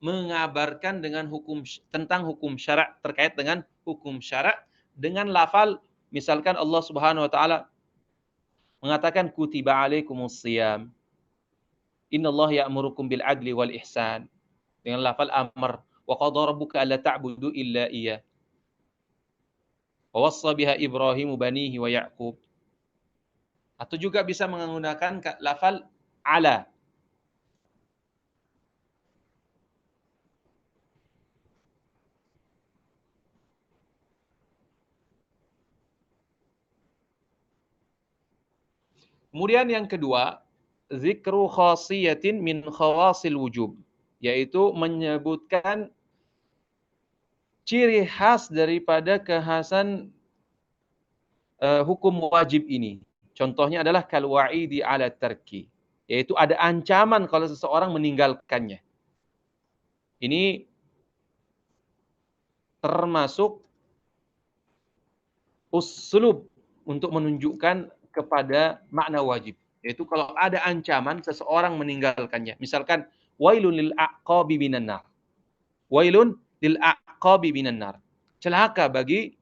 S1: Mengabarkan dengan tentang hukum syarak terkait dengan hukum syarak dengan lafal misalkan Allah Subhanahu wa taala mengatakan kutiba alaikumus shiyam. Innallaha ya'murukum bil adli wal ihsan. Dengan lafal amr. Wa qadara rabbuka alla ta'budu illa iyyah. Wa wassa biha Ibrahimu banihi wa Ya'qub. Atau juga bisa menggunakan lafal ala. Kemudian yang kedua, zikru khasiyatin min khawasil wujub, yaitu menyebutkan ciri khas daripada kekhasan hukum wajib ini. Contohnya adalah kal wa'idi ala tarki, yaitu ada ancaman kalau seseorang meninggalkannya. Ini termasuk uslub untuk menunjukkan kepada makna wajib. Yaitu kalau ada ancaman seseorang meninggalkannya. Misalkan wailun lil aqabi minan nar. Wailun lil aqabi minan nar. Celaka bagi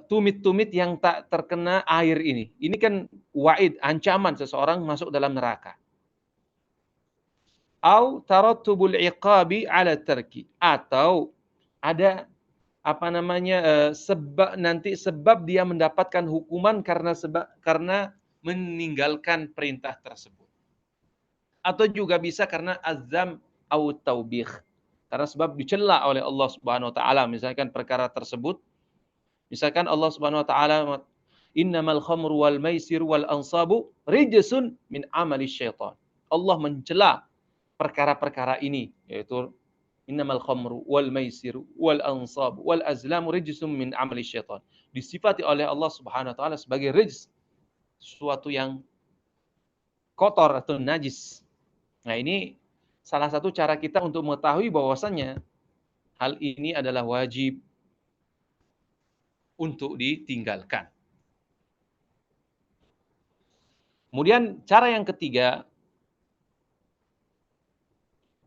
S1: tumit-tumit yang tak terkena air ini. Ini kan wa'id, ancaman seseorang masuk dalam neraka. Au tarattubul iqabi ala tarki, atau ada sebab dia mendapatkan hukuman karena meninggalkan perintah tersebut. Atau juga bisa karena azam au taubih. Karena sebab dicela oleh Allah Subhanahu wa taala, misalkan perkara tersebut. Misalkan Allah Subhanahu wa taala, innamal khamru wal maisir wal ansabu rijsun min amali syaitan. Allah mencela perkara-perkara ini, yaitu innamal khamru wal maisiru wal ansab wal azlamu rijsum min amali syaitan. Disifati oleh Allah Subhanahu wa taala sebagai rijs, sesuatu yang kotor atau najis. Nah, ini salah satu cara kita untuk mengetahui bahwasannya hal ini adalah wajib untuk ditinggalkan. Kemudian cara yang ketiga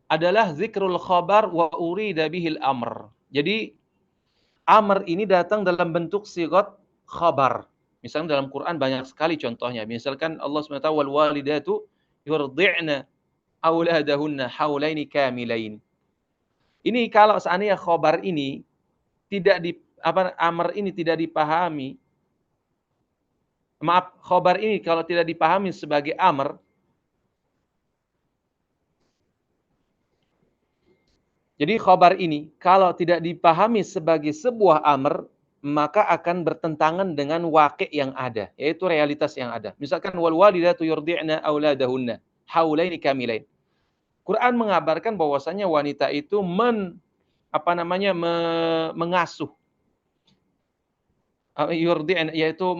S1: adalah zikrul khabar wa urida bihil amr. Jadi amr ini datang dalam bentuk sigat khabar. Misalnya dalam Quran banyak sekali contohnya. Misalkan Allah SWT wal walidatu yurdi'na auladahunna haulaini kamilain. Ini kalau seandainya khabar ini amr ini tidak dipahami. Maaf, khabar ini kalau tidak dipahami sebagai amr, jadi khabar ini kalau tidak dipahami sebagai sebuah amr, maka akan bertentangan dengan waqi' yang ada, yaitu realitas yang ada. Misalkan wal walidatu yurdi'na auladahunna haulaini kamilain. Quran mengabarkan bahwasanya wanita itu mengasuh yurdi'na, yaitu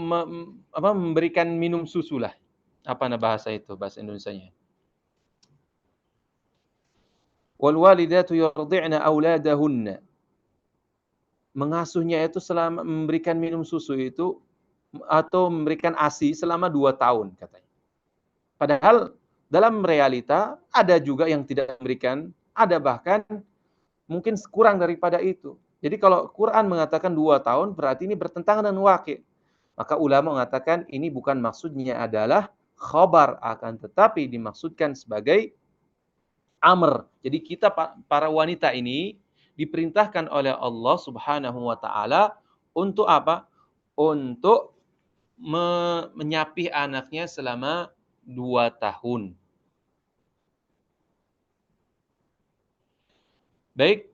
S1: memberikan minum susu lah. Apa bahasa itu, bahasa Indonesianya? Wal walidatu yurdi'na auladahunna. Mengasuhnya itu selama memberikan minum susu itu atau memberikan ASI selama 2 tahun katanya. Padahal dalam realita ada juga yang tidak memberikan, ada bahkan mungkin kurang daripada itu. Jadi kalau Quran mengatakan 2 tahun berarti ini bertentangan dengan waqi'. Maka ulama mengatakan ini bukan maksudnya adalah khabar, akan tetapi dimaksudkan sebagai amr. Jadi kita para wanita ini diperintahkan oleh Allah Subhanahu wa taala untuk apa? Untuk menyapih anaknya selama 2 tahun. Baik.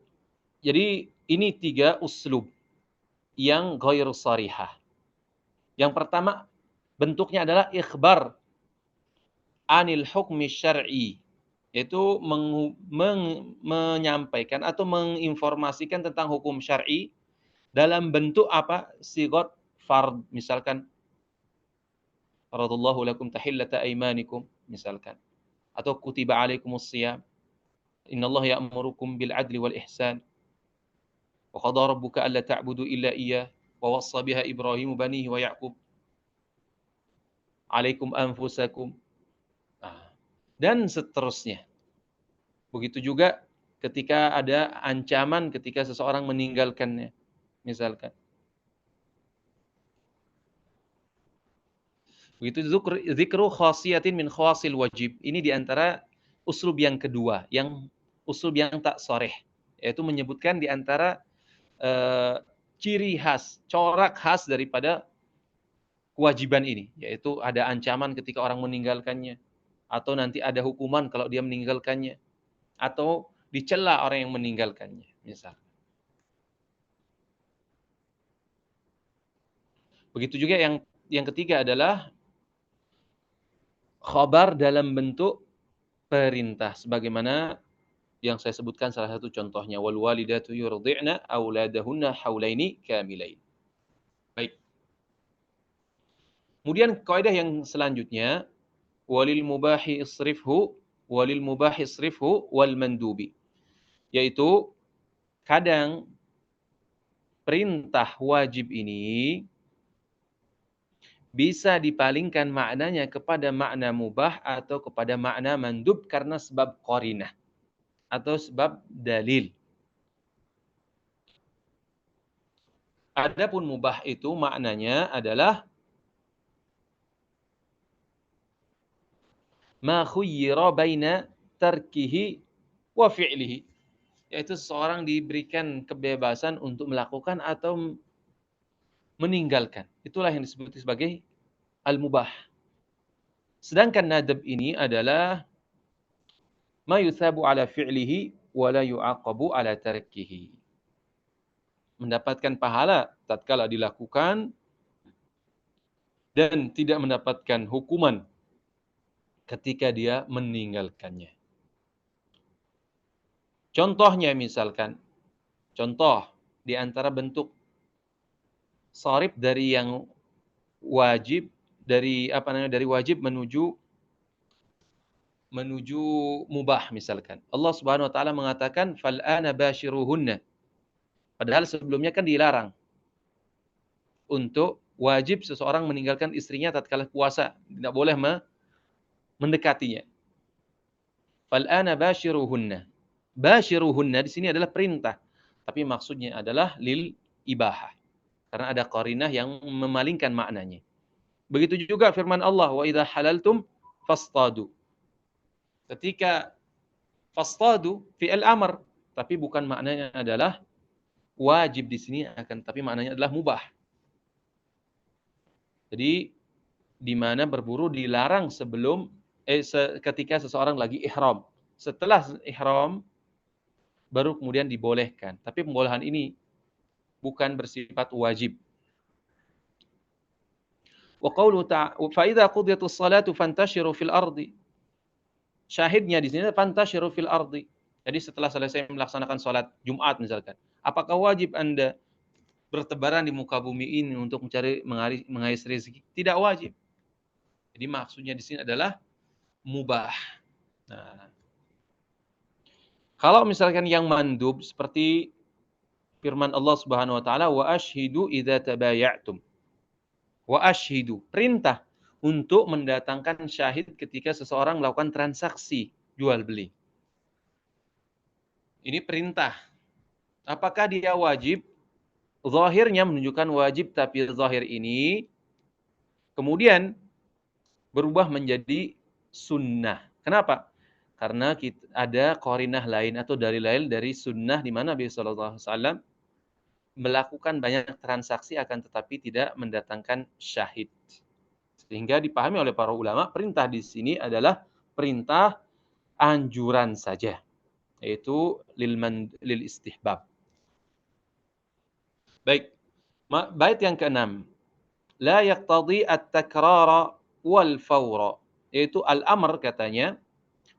S1: Jadi ini 3 uslub yang ghairu sharihah. Yang pertama bentuknya adalah ikhbar anil hukmi syar'i, yaitu menyampaikan atau menginformasikan tentang hukum syar'i dalam bentuk apa? Sigat fard, misalkan faradallahu lakum tahillata aymanikum, misalkan, atau kutiba alaikumus shiyam, innallaha ya'murukum bil adli wal ihsan, wa qadara rabbuka alla ta'budu illa iyyah, wa wassa biha Ibrahimu banihi wa Ya'qub. alaikum anfusakum. Nah, dan seterusnya. Begitu juga ketika ada ancaman ketika seseorang meninggalkannya, misalkan. Begitu zikru khasiyatin min khawasil wajib. Ini diantara uslub yang kedua, yang uslub yang tak soreh, yaitu menyebutkan diantara ciri khas, corak khas daripada kewajiban ini, yaitu ada ancaman ketika orang meninggalkannya, atau nanti ada hukuman kalau dia meninggalkannya, atau dicela orang yang meninggalkannya, misal. Begitu juga yang ketiga adalah khabar dalam bentuk perintah, sebagaimana yang saya sebutkan salah satu contohnya, wal walidatu yurdi'na auladahunna haulaini kamilain. Baik. Kemudian kaidah yang selanjutnya, walil mubahi isrifhu wal mandubi, yaitu kadang perintah wajib ini bisa dipalingkan maknanya kepada makna mubah atau kepada makna mandub karena sebab qarinah atau sebab dalil. Adapun mubah itu maknanya adalah ma khuyyira baina tarkihi wa fi'lihi, yaitu seseorang diberikan kebebasan untuk melakukan atau meninggalkan. Itulah yang disebut sebagai al-mubah. Sedangkan nadab ini adalah ma yuthabu ala fi'lihi wa la yu'aqabu ala tarkihi. Mendapatkan pahala tatkala dilakukan dan tidak mendapatkan hukuman ketika dia meninggalkannya. Contohnya misalkan, contoh di antara bentuk sharif dari yang wajib, dari dari wajib menuju mubah misalkan. Allah Subhanahu wa taala mengatakan fal ana bashiruhunna. Padahal sebelumnya kan dilarang untuk wajib seseorang meninggalkan istrinya tatkala puasa, tidak boleh mendekatinya. Fal ana bashiruhunna. Bashiruhunna di sini adalah perintah, tapi maksudnya adalah lil ibahah. Karena ada qarinah yang memalingkan maknanya. Begitu juga firman Allah, wa idza halaltum fastadu. Ketika fastadu fi'il amr, tapi bukan maknanya adalah wajib di sini, akan tapi maknanya adalah mubah. Jadi di mana berburu dilarang sebelum ketika seseorang lagi ihram. Setelah ihram baru kemudian dibolehkan. Tapi pembolehan ini bukan bersifat wajib. Wa qawlu ta'ala fa idza qudiyatus salatu fantashiru fil ardi. Syahidnya di sini fantashiru fil ardi. Jadi setelah selesai melaksanakan salat Jumat misalkan, apakah wajib Anda bertebaran di muka bumi ini untuk mencari mengais rezeki? Tidak wajib. Jadi maksudnya di sini adalah mubah. Nah, kalau misalkan yang mandub seperti firman Allah Subhanahu wa taala, wa ashhidu idza tabayatum. Wa ashhidu, perintah untuk mendatangkan syahid ketika seseorang melakukan transaksi jual beli. Ini perintah. Apakah dia wajib? Zahirnya menunjukkan wajib, tapi zahir ini kemudian berubah menjadi sunnah. Kenapa? Karena ada qarinah lain atau dalil lain dari sunnah di mana Nabi sallallahu alaihi wasallam melakukan banyak transaksi akan tetapi tidak mendatangkan syahid. Sehingga dipahami oleh para ulama, perintah di sini adalah perintah anjuran saja, yaitu lil istihbab. Baik, bait yang keenam, la yaqtadi at-takrara wal fawra, yaitu al-amr katanya,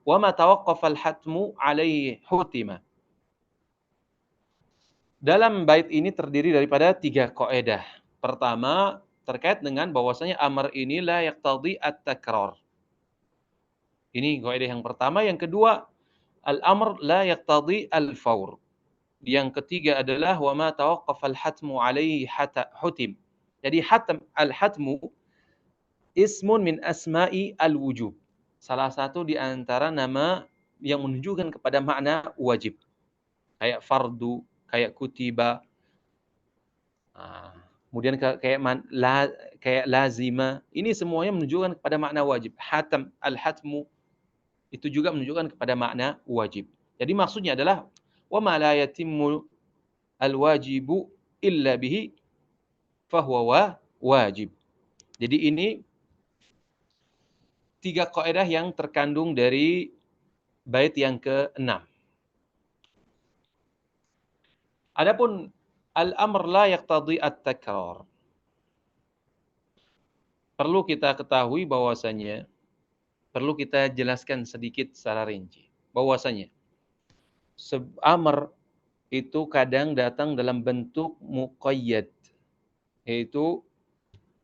S1: wa ma tawaqqafa al-hatmu alaihi hutima. Dalam bait ini terdiri daripada 3 kaidah. Pertama, terkait dengan bahwasanya amr ini la yaqtadi at-takrar. Ini kaidah yang pertama. Yang kedua, al-amr la yaqtadi al-fawr. Yang ketiga adalah wa ma tawaqqafa al-hatmu alaihi hutim. Jadi al-hatmu ismun min asma'i al-wujub. Salah satu di antara nama yang menunjukkan kepada makna wajib. Kayak fardu, kayak kutiba, kemudian kayak lazima. Ini semuanya menunjukkan kepada makna wajib. Hatam, al-hatmu, itu juga menunjukkan kepada makna wajib. Jadi maksudnya adalah wa ma la yatimmu al-wajibu illa bihi fahuwa wajib. Jadi ini 3 kaidah yang terkandung dari bait yang ke-6. Adapun al-amr la yaqtadi at-takrar. Perlu kita ketahui bahwasanya, perlu kita jelaskan sedikit secara rinci. Bahwasanya amr itu kadang datang dalam bentuk muqayyad, yaitu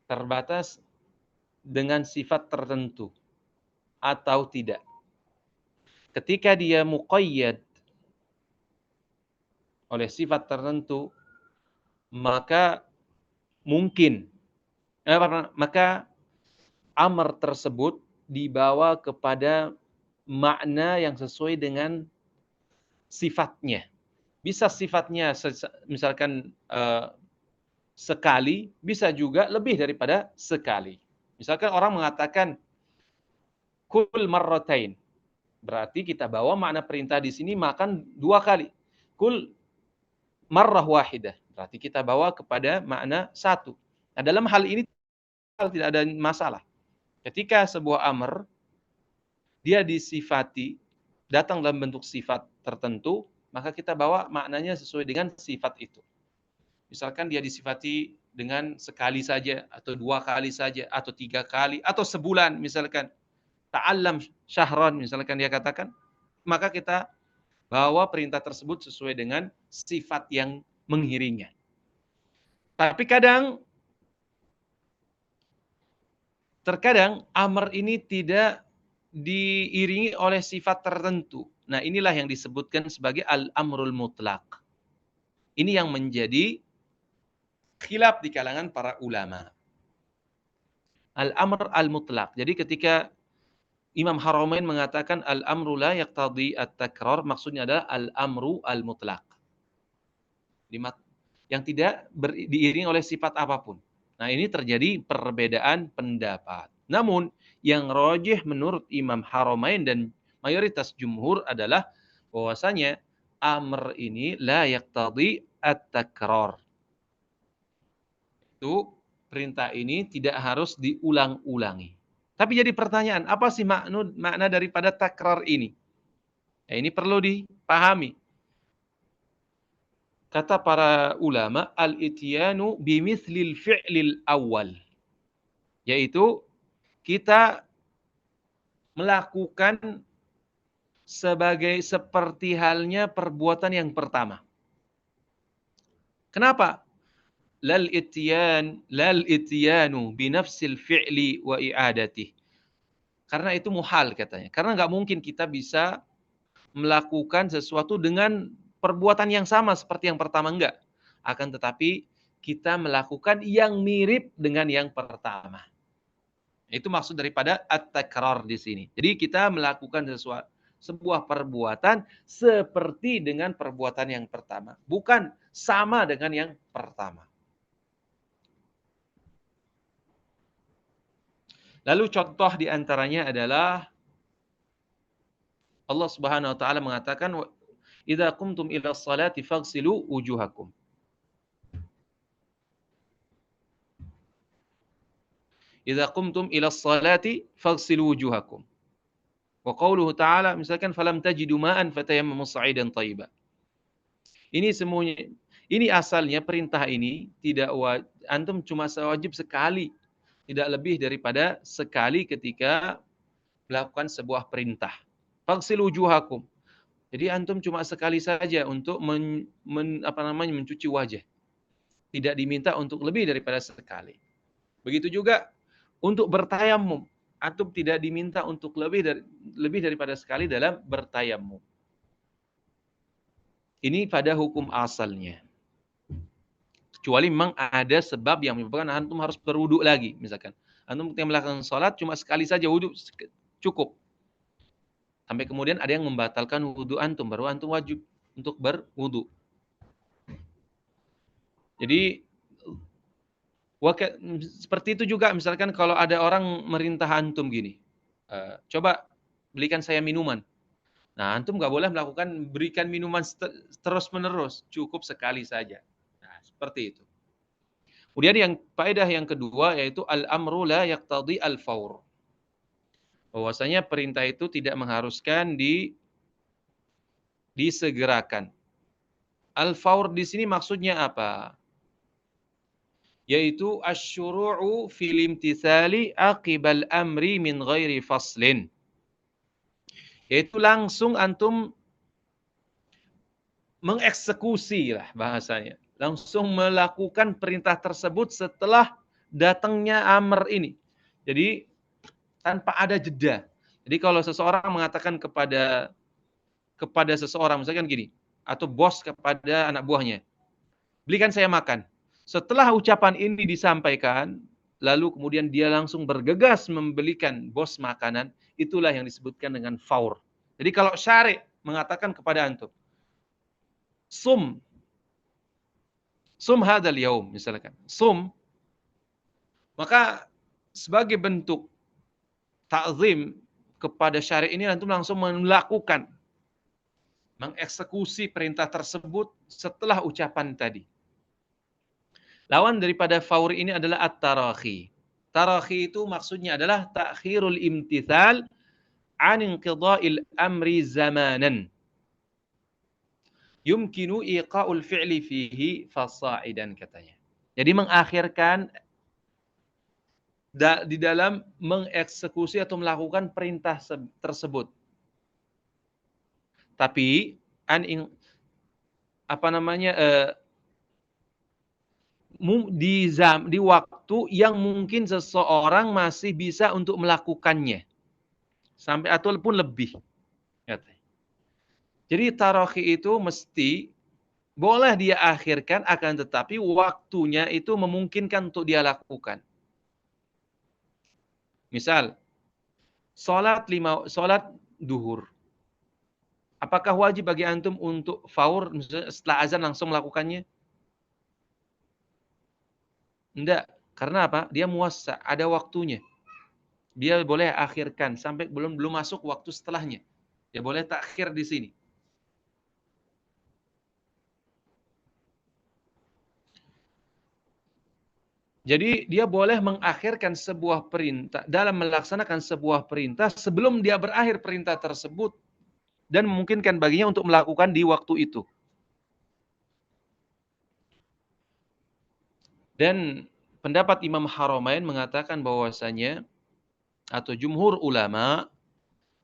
S1: terbatas dengan sifat tertentu atau tidak. Ketika dia muqayyad oleh sifat tertentu, maka mungkin maka amr tersebut dibawa kepada makna yang sesuai dengan sifatnya. Bisa sifatnya misalkan sekali, bisa juga lebih daripada sekali. Misalkan orang mengatakan kul marratain, berarti kita bawa makna perintah di sini makan 2 kali. Kul marrah wahidah, berarti kita bawa kepada makna 1. Nah, dalam hal ini tidak ada masalah. Ketika sebuah amr dia disifati, datang dalam bentuk sifat tertentu, maka kita bawa maknanya sesuai dengan sifat itu. Misalkan dia disifati dengan sekali saja, atau 2 kali saja, atau 3 kali, atau sebulan misalkan. Ta'allam syahran misalkan dia katakan, maka kita bawa perintah tersebut sesuai dengan sifat yang mengiringnya. Tapi terkadang amr ini tidak diiringi oleh sifat tertentu. Nah, inilah yang disebutkan sebagai al-amrul mutlaq. Ini yang menjadi khilaf di kalangan para ulama. Al-amr al-mutlaq. Jadi ketika Imam Haramain mengatakan al-amru la yaqtadi at-takrar, maksudnya adalah al-amru al-mutlaq. Yang tidak diiringi oleh sifat apapun. Nah, ini terjadi perbedaan pendapat. Namun, yang rajih menurut Imam Haramain dan mayoritas jumhur adalah bahwasanya amr ini la yaqtadi at-takrar. Itu perintah ini tidak harus diulang-ulangi. Tapi jadi pertanyaan, apa sih makna daripada takrar ini? Nah, ini perlu dipahami. Kata para ulama, al-ityanu bimithlil fi'lil awal. Yaitu kita melakukan seperti halnya perbuatan yang pertama. Kenapa? Lal ityanu binafsil fi'li wa i'adatih. Karena itu muhal katanya. Karena nggak mungkin kita bisa melakukan sesuatu dengan perbuatan yang sama seperti yang pertama, enggak. Akan tetapi kita melakukan yang mirip dengan yang pertama. Itu maksud daripada at-takrar di sini. Jadi kita melakukan sebuah perbuatan seperti dengan perbuatan yang pertama, bukan sama dengan yang pertama. Lalu contoh di antaranya adalah Allah Subhanahu wa taala mengatakan idza qumtum ila sholati faghsilu wujuhakum. Idza qumtum ila sholati faghsilu wujuhakum. Wa qauluhu ta'ala misalkan falam tajidu ma'an fatayammamu sa'idan thayyiban. Ini semuanya, ini asalnya perintah ini tidak antum cuma wajib sekali, tidak lebih daripada sekali ketika melakukan sebuah perintah. Faghsilu wujuhakum. Jadi antum cuma sekali saja untuk mencuci wajah. Tidak diminta untuk lebih daripada sekali. Begitu juga untuk bertayamum, antum tidak diminta untuk lebih daripada sekali dalam bertayamum. Ini pada hukum asalnya. Kecuali memang ada sebab yang menyebabkan antum harus berwudu lagi, misalkan Antum ketika melakukan sholat cuma sekali saja wudhu cukup. Sampai kemudian ada yang membatalkan wudhu antum, baru antum wajib untuk berwudhu. Jadi seperti itu juga misalkan kalau ada orang merintah antum gini, coba belikan saya minuman. Nah, antum nggak boleh melakukan berikan minuman terus-menerus, cukup sekali saja. Nah, seperti itu. Kemudian faedah yang kedua yaitu al-amru la yaqtadi al-faur. Bahwasanya perintah itu tidak mengharuskan disegerakan. Al-faur di sini maksudnya apa? Yaitu asyuru'u fil imtithali aqibal amri min ghairi faslin. Yaitu langsung antum mengeksekusi lah bahasanya. Langsung melakukan perintah tersebut setelah datangnya amr ini. Jadi tanpa ada jeda. Jadi kalau seseorang mengatakan kepada seseorang misalkan gini, atau bos kepada anak buahnya, belikan saya makan. Setelah ucapan ini disampaikan, lalu kemudian dia langsung bergegas membelikan bos makanan, itulah yang disebutkan dengan faur. Jadi kalau syari' mengatakan kepada antum, sum hadzal yaum misalkan, sum, maka sebagai bentuk ta'zim kepada syari' ini antum langsung melakukan, mengeksekusi perintah tersebut setelah ucapan tadi. Lawan daripada faur ini adalah at-tarahi. Tarahi itu maksudnya adalah ta'khirul imtithal an inqidha'il amri zamanan. Yumkinu iqa'ul fi'li fihi fasa'idan katanya. Jadi mengakhirkan di dalam mengeksekusi atau melakukan perintah tersebut. Tapi di waktu yang mungkin seseorang masih bisa untuk melakukannya. Sampai ataupun lebih. Jadi tarahi itu mesti boleh dia akhirkan, akan tetapi waktunya itu memungkinkan untuk dia lakukan. Misal, sholat duhur. Apakah wajib bagi antum untuk faur setelah azan langsung melakukannya? Enggak. Karena apa? Dia muwassa, ada waktunya. Dia boleh akhirkan sampai belum masuk waktu setelahnya. Dia boleh takhir di sini. Jadi dia boleh mengakhirkan sebuah perintah dalam melaksanakan sebuah perintah sebelum dia berakhir perintah tersebut dan memungkinkan baginya untuk melakukan di waktu itu. Dan pendapat Imam Haramain mengatakan bahwasanya atau jumhur ulama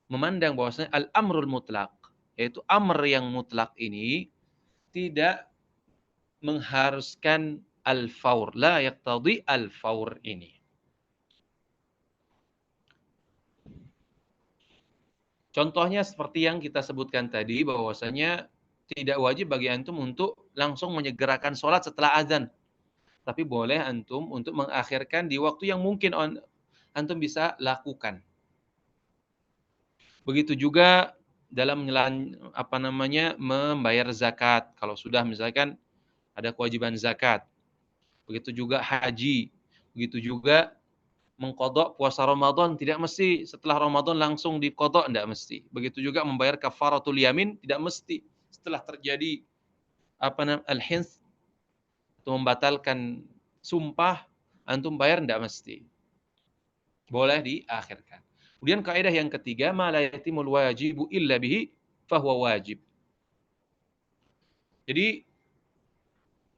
S1: memandang bahwasanya al-amrul mutlaq, yaitu amr yang mutlak ini tidak mengharuskan al-faur, la yaqtadi al-faur ini. Contohnya seperti yang kita sebutkan tadi, bahwasanya tidak wajib bagi antum untuk langsung menyegerakan sholat setelah azan. Tapi boleh antum untuk mengakhirkan di waktu yang mungkin antum bisa lakukan. Begitu juga dalam membayar zakat. Kalau sudah misalkan ada kewajiban zakat. Begitu juga haji. Begitu juga mengqadha puasa Ramadan, tidak mesti setelah Ramadan langsung diqadha, tidak mesti. Begitu juga membayar kafaratul yamin, tidak mesti setelah terjadi al-hins atau membatalkan sumpah antum bayar, tidak mesti. Boleh diakhirkan. Kemudian kaidah yang ketiga, ma la yatimul wajibu illa bihi fahuwa wajib. Jadi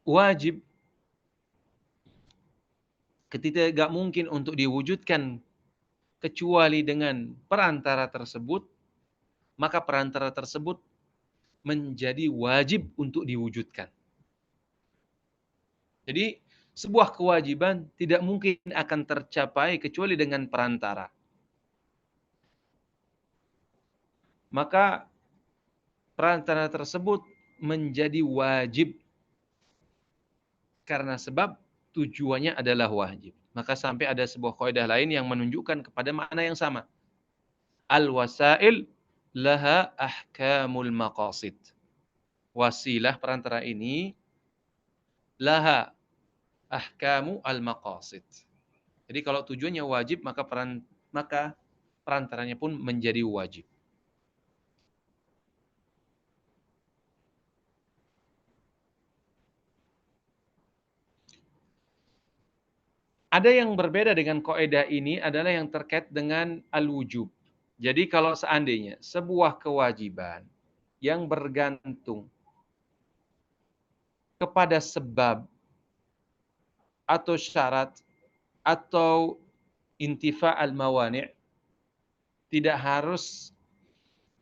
S1: wajib ketika tidak mungkin untuk diwujudkan kecuali dengan perantara tersebut, maka perantara tersebut menjadi wajib untuk diwujudkan. Jadi sebuah kewajiban tidak mungkin akan tercapai kecuali dengan perantara. Maka perantara tersebut menjadi wajib karena sebab tujuannya adalah wajib. Maka sampai ada sebuah kaidah lain yang menunjukkan kepada makna yang sama. Al-wasail laha ahkamul maqasid. Wasilah perantara ini laha ahkamu al-maqasid. Jadi kalau tujuannya wajib maka perantaranya pun menjadi wajib. Ada yang berbeda dengan kaidah ini adalah yang terkait dengan al-wujub. Jadi kalau seandainya sebuah kewajiban yang bergantung kepada sebab atau syarat atau intifa al-mawani' tidak harus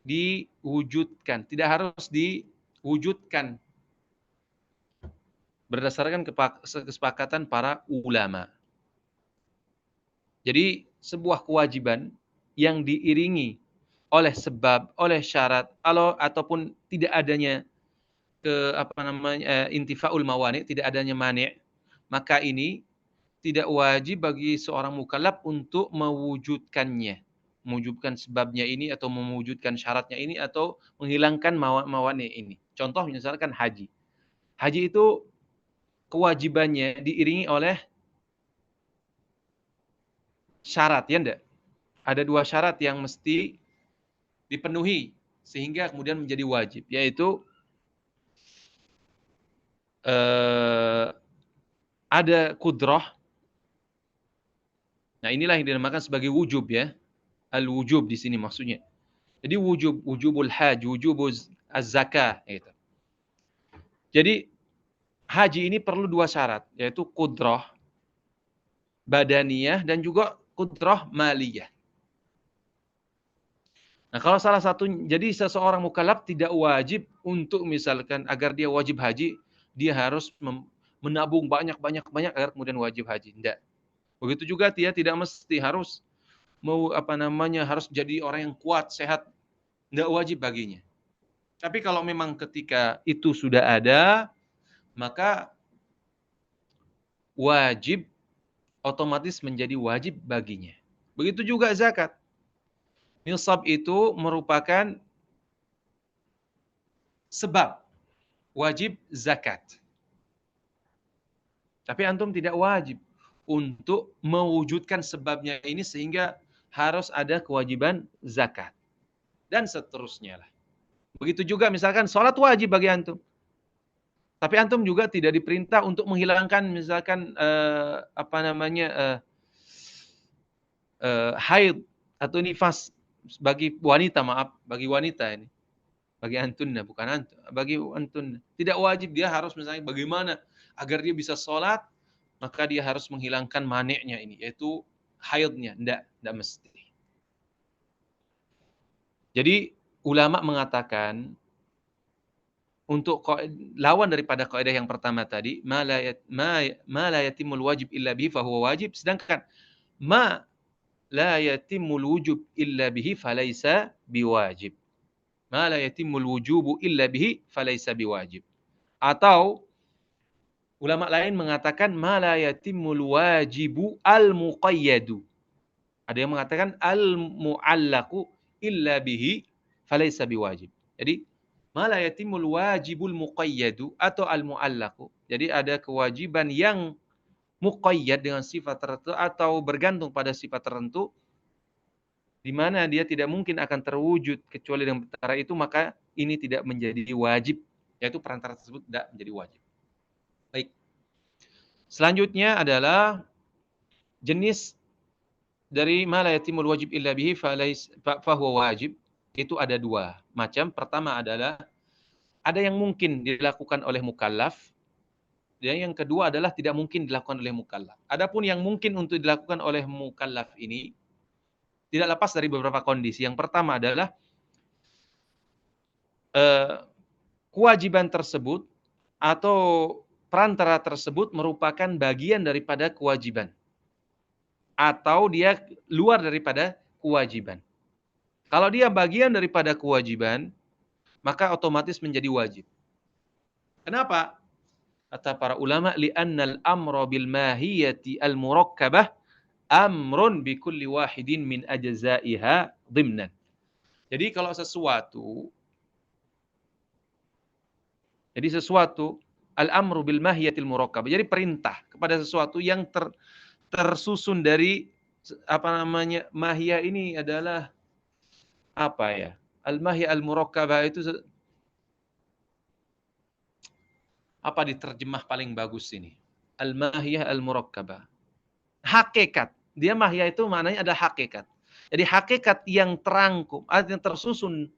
S1: diwujudkan, tidak harus diwujudkan berdasarkan kesepakatan para ulama. Jadi sebuah kewajiban yang diiringi oleh sebab, oleh syarat, ataupun tidak adanya intifaul mawani', tidak adanya mani', maka ini tidak wajib bagi seorang mukallaf untuk mewujudkannya. Mewujudkan sebabnya ini atau mewujudkan syaratnya ini atau menghilangkan mawani' ini. Contoh misalkan haji. Haji itu kewajibannya diiringi oleh syarat, ya enggak? Ada 2 syarat yang mesti dipenuhi sehingga kemudian menjadi wajib, yaitu ada kudrah. Nah, inilah yang dinamakan sebagai wujub, ya. Al-wujub di sini maksudnya. Jadi wujubul haj, wujubuz az-zakah gitu. Jadi haji ini perlu 2 syarat, yaitu kudrah badaniyah dan juga kudrah maliyah. Nah, kalau salah satu, jadi seseorang mukallaf tidak wajib untuk misalkan agar dia wajib haji, dia harus menabung banyak agar kemudian wajib haji. Tidak. Begitu juga dia tidak mesti harus harus jadi orang yang kuat, sehat. Tidak wajib baginya. Tapi kalau memang ketika itu sudah ada, maka wajib otomatis menjadi wajib baginya. Begitu juga zakat. Nisab itu merupakan sebab wajib zakat. Tapi antum tidak wajib untuk mewujudkan sebabnya ini sehingga harus ada kewajiban zakat. Dan seterusnya lah. Begitu juga misalkan sholat wajib bagi antum. Tapi antum juga tidak diperintah untuk menghilangkan misalkan haid atau nifas bagi wanita, bagi wanita ini. Bagi antunna, bukan antum. Bagi antunna. Tidak wajib dia harus misalnya bagaimana agar dia bisa sholat, maka dia harus menghilangkan maniknya ini, yaitu haidnya. Tidak mesti. Jadi ulama mengatakan untuk lawan daripada kaidah yang pertama tadi, ma la yatimul wajib illa bihi fahuwa wajib, sedangkan ma la yatimul wujub illa bihi falaysa biwajib. Ma la yatimul wujubu illa bihi falaysa biwajib. Atau ulama lain mengatakan ma la yatimul wajibu al-muqayyadu. Ada yang mengatakan al-mu'allaqu illa bihi falaysa biwajib. Jadi ma la yatimul wajibul muqayyadu atau al-mu'allaqu. Jadi ada kewajiban yang muqayyad dengan sifat tertentu atau bergantung pada sifat tertentu di mana dia tidak mungkin akan terwujud kecuali dengan perkara itu, maka ini tidak menjadi wajib, yaitu perantara tersebut tidak menjadi wajib. Baik. Selanjutnya adalah jenis dari ma la yatimul wajib illa bihi fahuwa wajib. Itu ada 2 macam. Pertama adalah ada yang mungkin dilakukan oleh mukallaf, dan yang kedua adalah tidak mungkin dilakukan oleh mukallaf. Adapun yang mungkin untuk dilakukan oleh mukallaf ini tidak lepas dari beberapa kondisi. Yang pertama adalah kewajiban tersebut atau perantara tersebut merupakan bagian daripada kewajiban atau dia luar daripada kewajiban. Kalau dia bagian daripada kewajiban, maka otomatis menjadi wajib. Kenapa? Kata para ulama, li'annal amra bil mahiyati al murakkabah amrun bi kulli wahidin min ajza'iha dhimnan. Jadi kalau sesuatu al-amru bil mahiyatil murakkabah. Jadi perintah kepada sesuatu yang tersusun dari apa namanya? Mahiyah ini adalah apa ya? Al-mahiyah al-murakkabah itu apa diterjemah paling bagus ini? Al-mahiyah al-murakkabah. Hakikat. Dia mahiyah itu maknanya ada hakikat. Jadi hakikat yang terangkum, yang tersusun.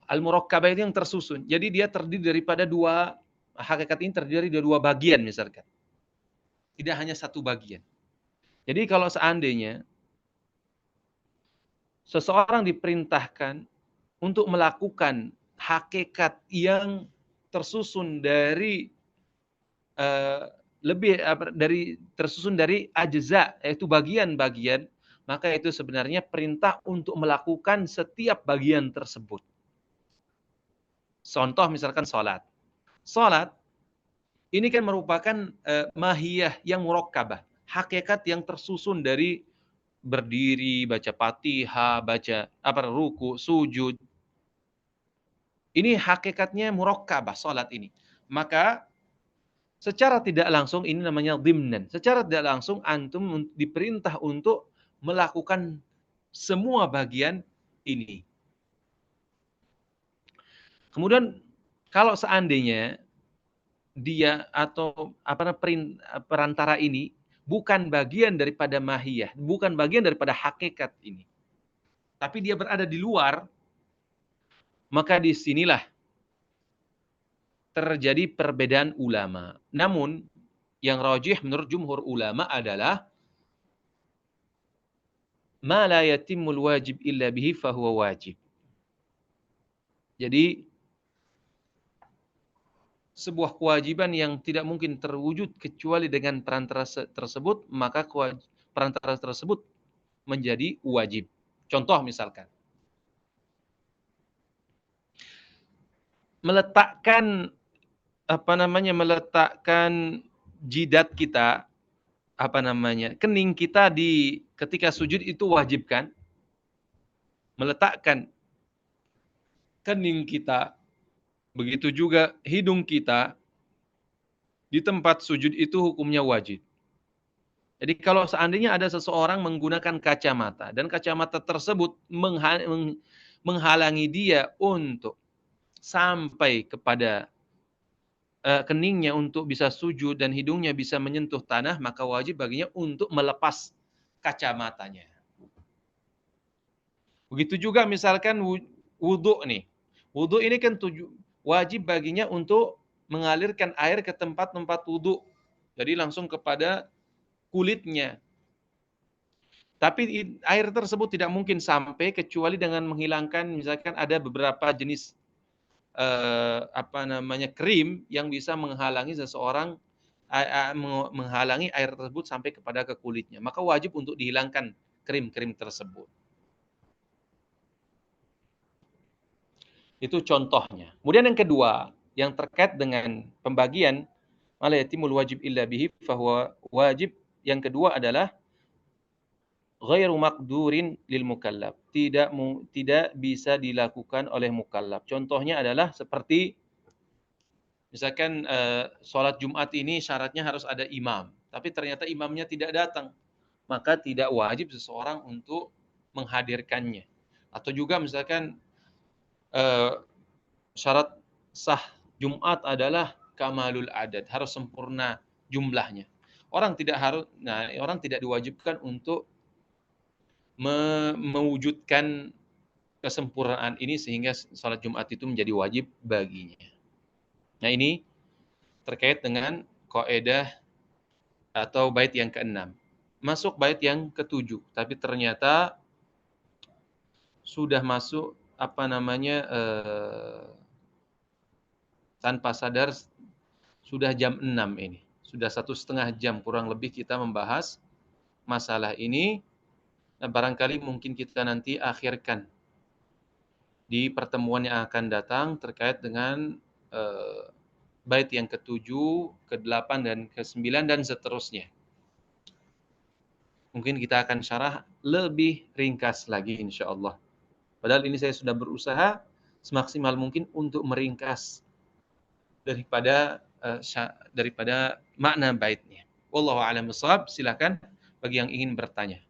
S1: Al-murakkabah itu yang tersusun. Jadi dia terdiri daripada hakikat ini terdiri dari dua bagian misalkan. Tidak hanya satu bagian. Jadi kalau seandainya seseorang diperintahkan untuk melakukan hakikat yang tersusun dari tersusun dari ajza, yaitu bagian-bagian, maka itu sebenarnya perintah untuk melakukan setiap bagian tersebut. Contoh misalkan salat. Salat ini kan merupakan mahiyah yang murakkabah, hakikat yang tersusun dari berdiri, baca Fatihah, baca ruku, sujud. Ini hakikatnya murakkabah salat ini. Maka secara tidak langsung ini namanya dhimnan. Secara tidak langsung antum diperintah untuk melakukan semua bagian ini. Kemudian kalau seandainya dia atau perantara ini bukan bagian daripada mahiyah, bukan bagian daripada hakikat ini, tapi dia berada di luar, maka disinilah terjadi perbedaan ulama. Namun yang rajih menurut jumhur ulama adalah ma la yatimmul wajib illa bihi fahuwa wajib. Jadi sebuah kewajiban yang tidak mungkin terwujud kecuali dengan perantara tersebut, maka perantara tersebut menjadi wajib. Contoh misalkan, meletakkan meletakkan jidat kita, kening kita ketika sujud itu wajib kan? Meletakkan kening kita, begitu juga hidung kita di tempat sujud itu hukumnya wajib. Jadi kalau seandainya ada seseorang menggunakan kacamata dan kacamata tersebut menghalangi dia untuk sampai kepada keningnya untuk bisa sujud dan hidungnya bisa menyentuh tanah, maka wajib baginya untuk melepas kacamatanya. Begitu juga misalkan wudhu nih. Wudhu ini kan wajib baginya untuk mengalirkan air ke tempat-tempat wudhu. Jadi langsung kepada kulitnya. Tapi air tersebut tidak mungkin sampai kecuali dengan menghilangkan, misalkan ada beberapa jenis krim yang bisa menghalangi seseorang menghalangi air tersebut sampai kepada ke kulitnya. Maka wajib untuk dihilangkan krim-krim tersebut. Itu contohnya. Kemudian yang kedua, yang terkait dengan pembagian la yatimul wajib illa bihi fahuwa wajib. Yang kedua adalah ghairu maqdurin lil mukallaf. Tidak bisa dilakukan oleh mukallaf. Contohnya adalah seperti misalkan sholat Jumat ini syaratnya harus ada imam, tapi ternyata imamnya tidak datang, maka tidak wajib seseorang untuk menghadirkannya. Atau juga misalkan syarat sah Jumat adalah kamalul adad, harus sempurna jumlahnya. Orang tidak diwajibkan untuk mewujudkan kesempurnaan ini sehingga salat Jumat itu menjadi wajib baginya. Nah, ini terkait dengan kaidah atau bait yang ke-6. Masuk bait yang ke-7, tapi ternyata sudah masuk tanpa sadar sudah jam 6 ini. Sudah 1,5 jam kurang lebih kita membahas masalah ini. Nah, barangkali mungkin kita nanti akhirkan di pertemuan yang akan datang terkait dengan bait yang ke-7, ke-8 dan ke-9 dan seterusnya. Mungkin kita akan syarah lebih ringkas lagi insyaallah. Padahal ini saya sudah berusaha semaksimal mungkin untuk meringkas daripada makna baitnya. Wallahu a'lam bishawab. Silakan bagi yang ingin bertanya.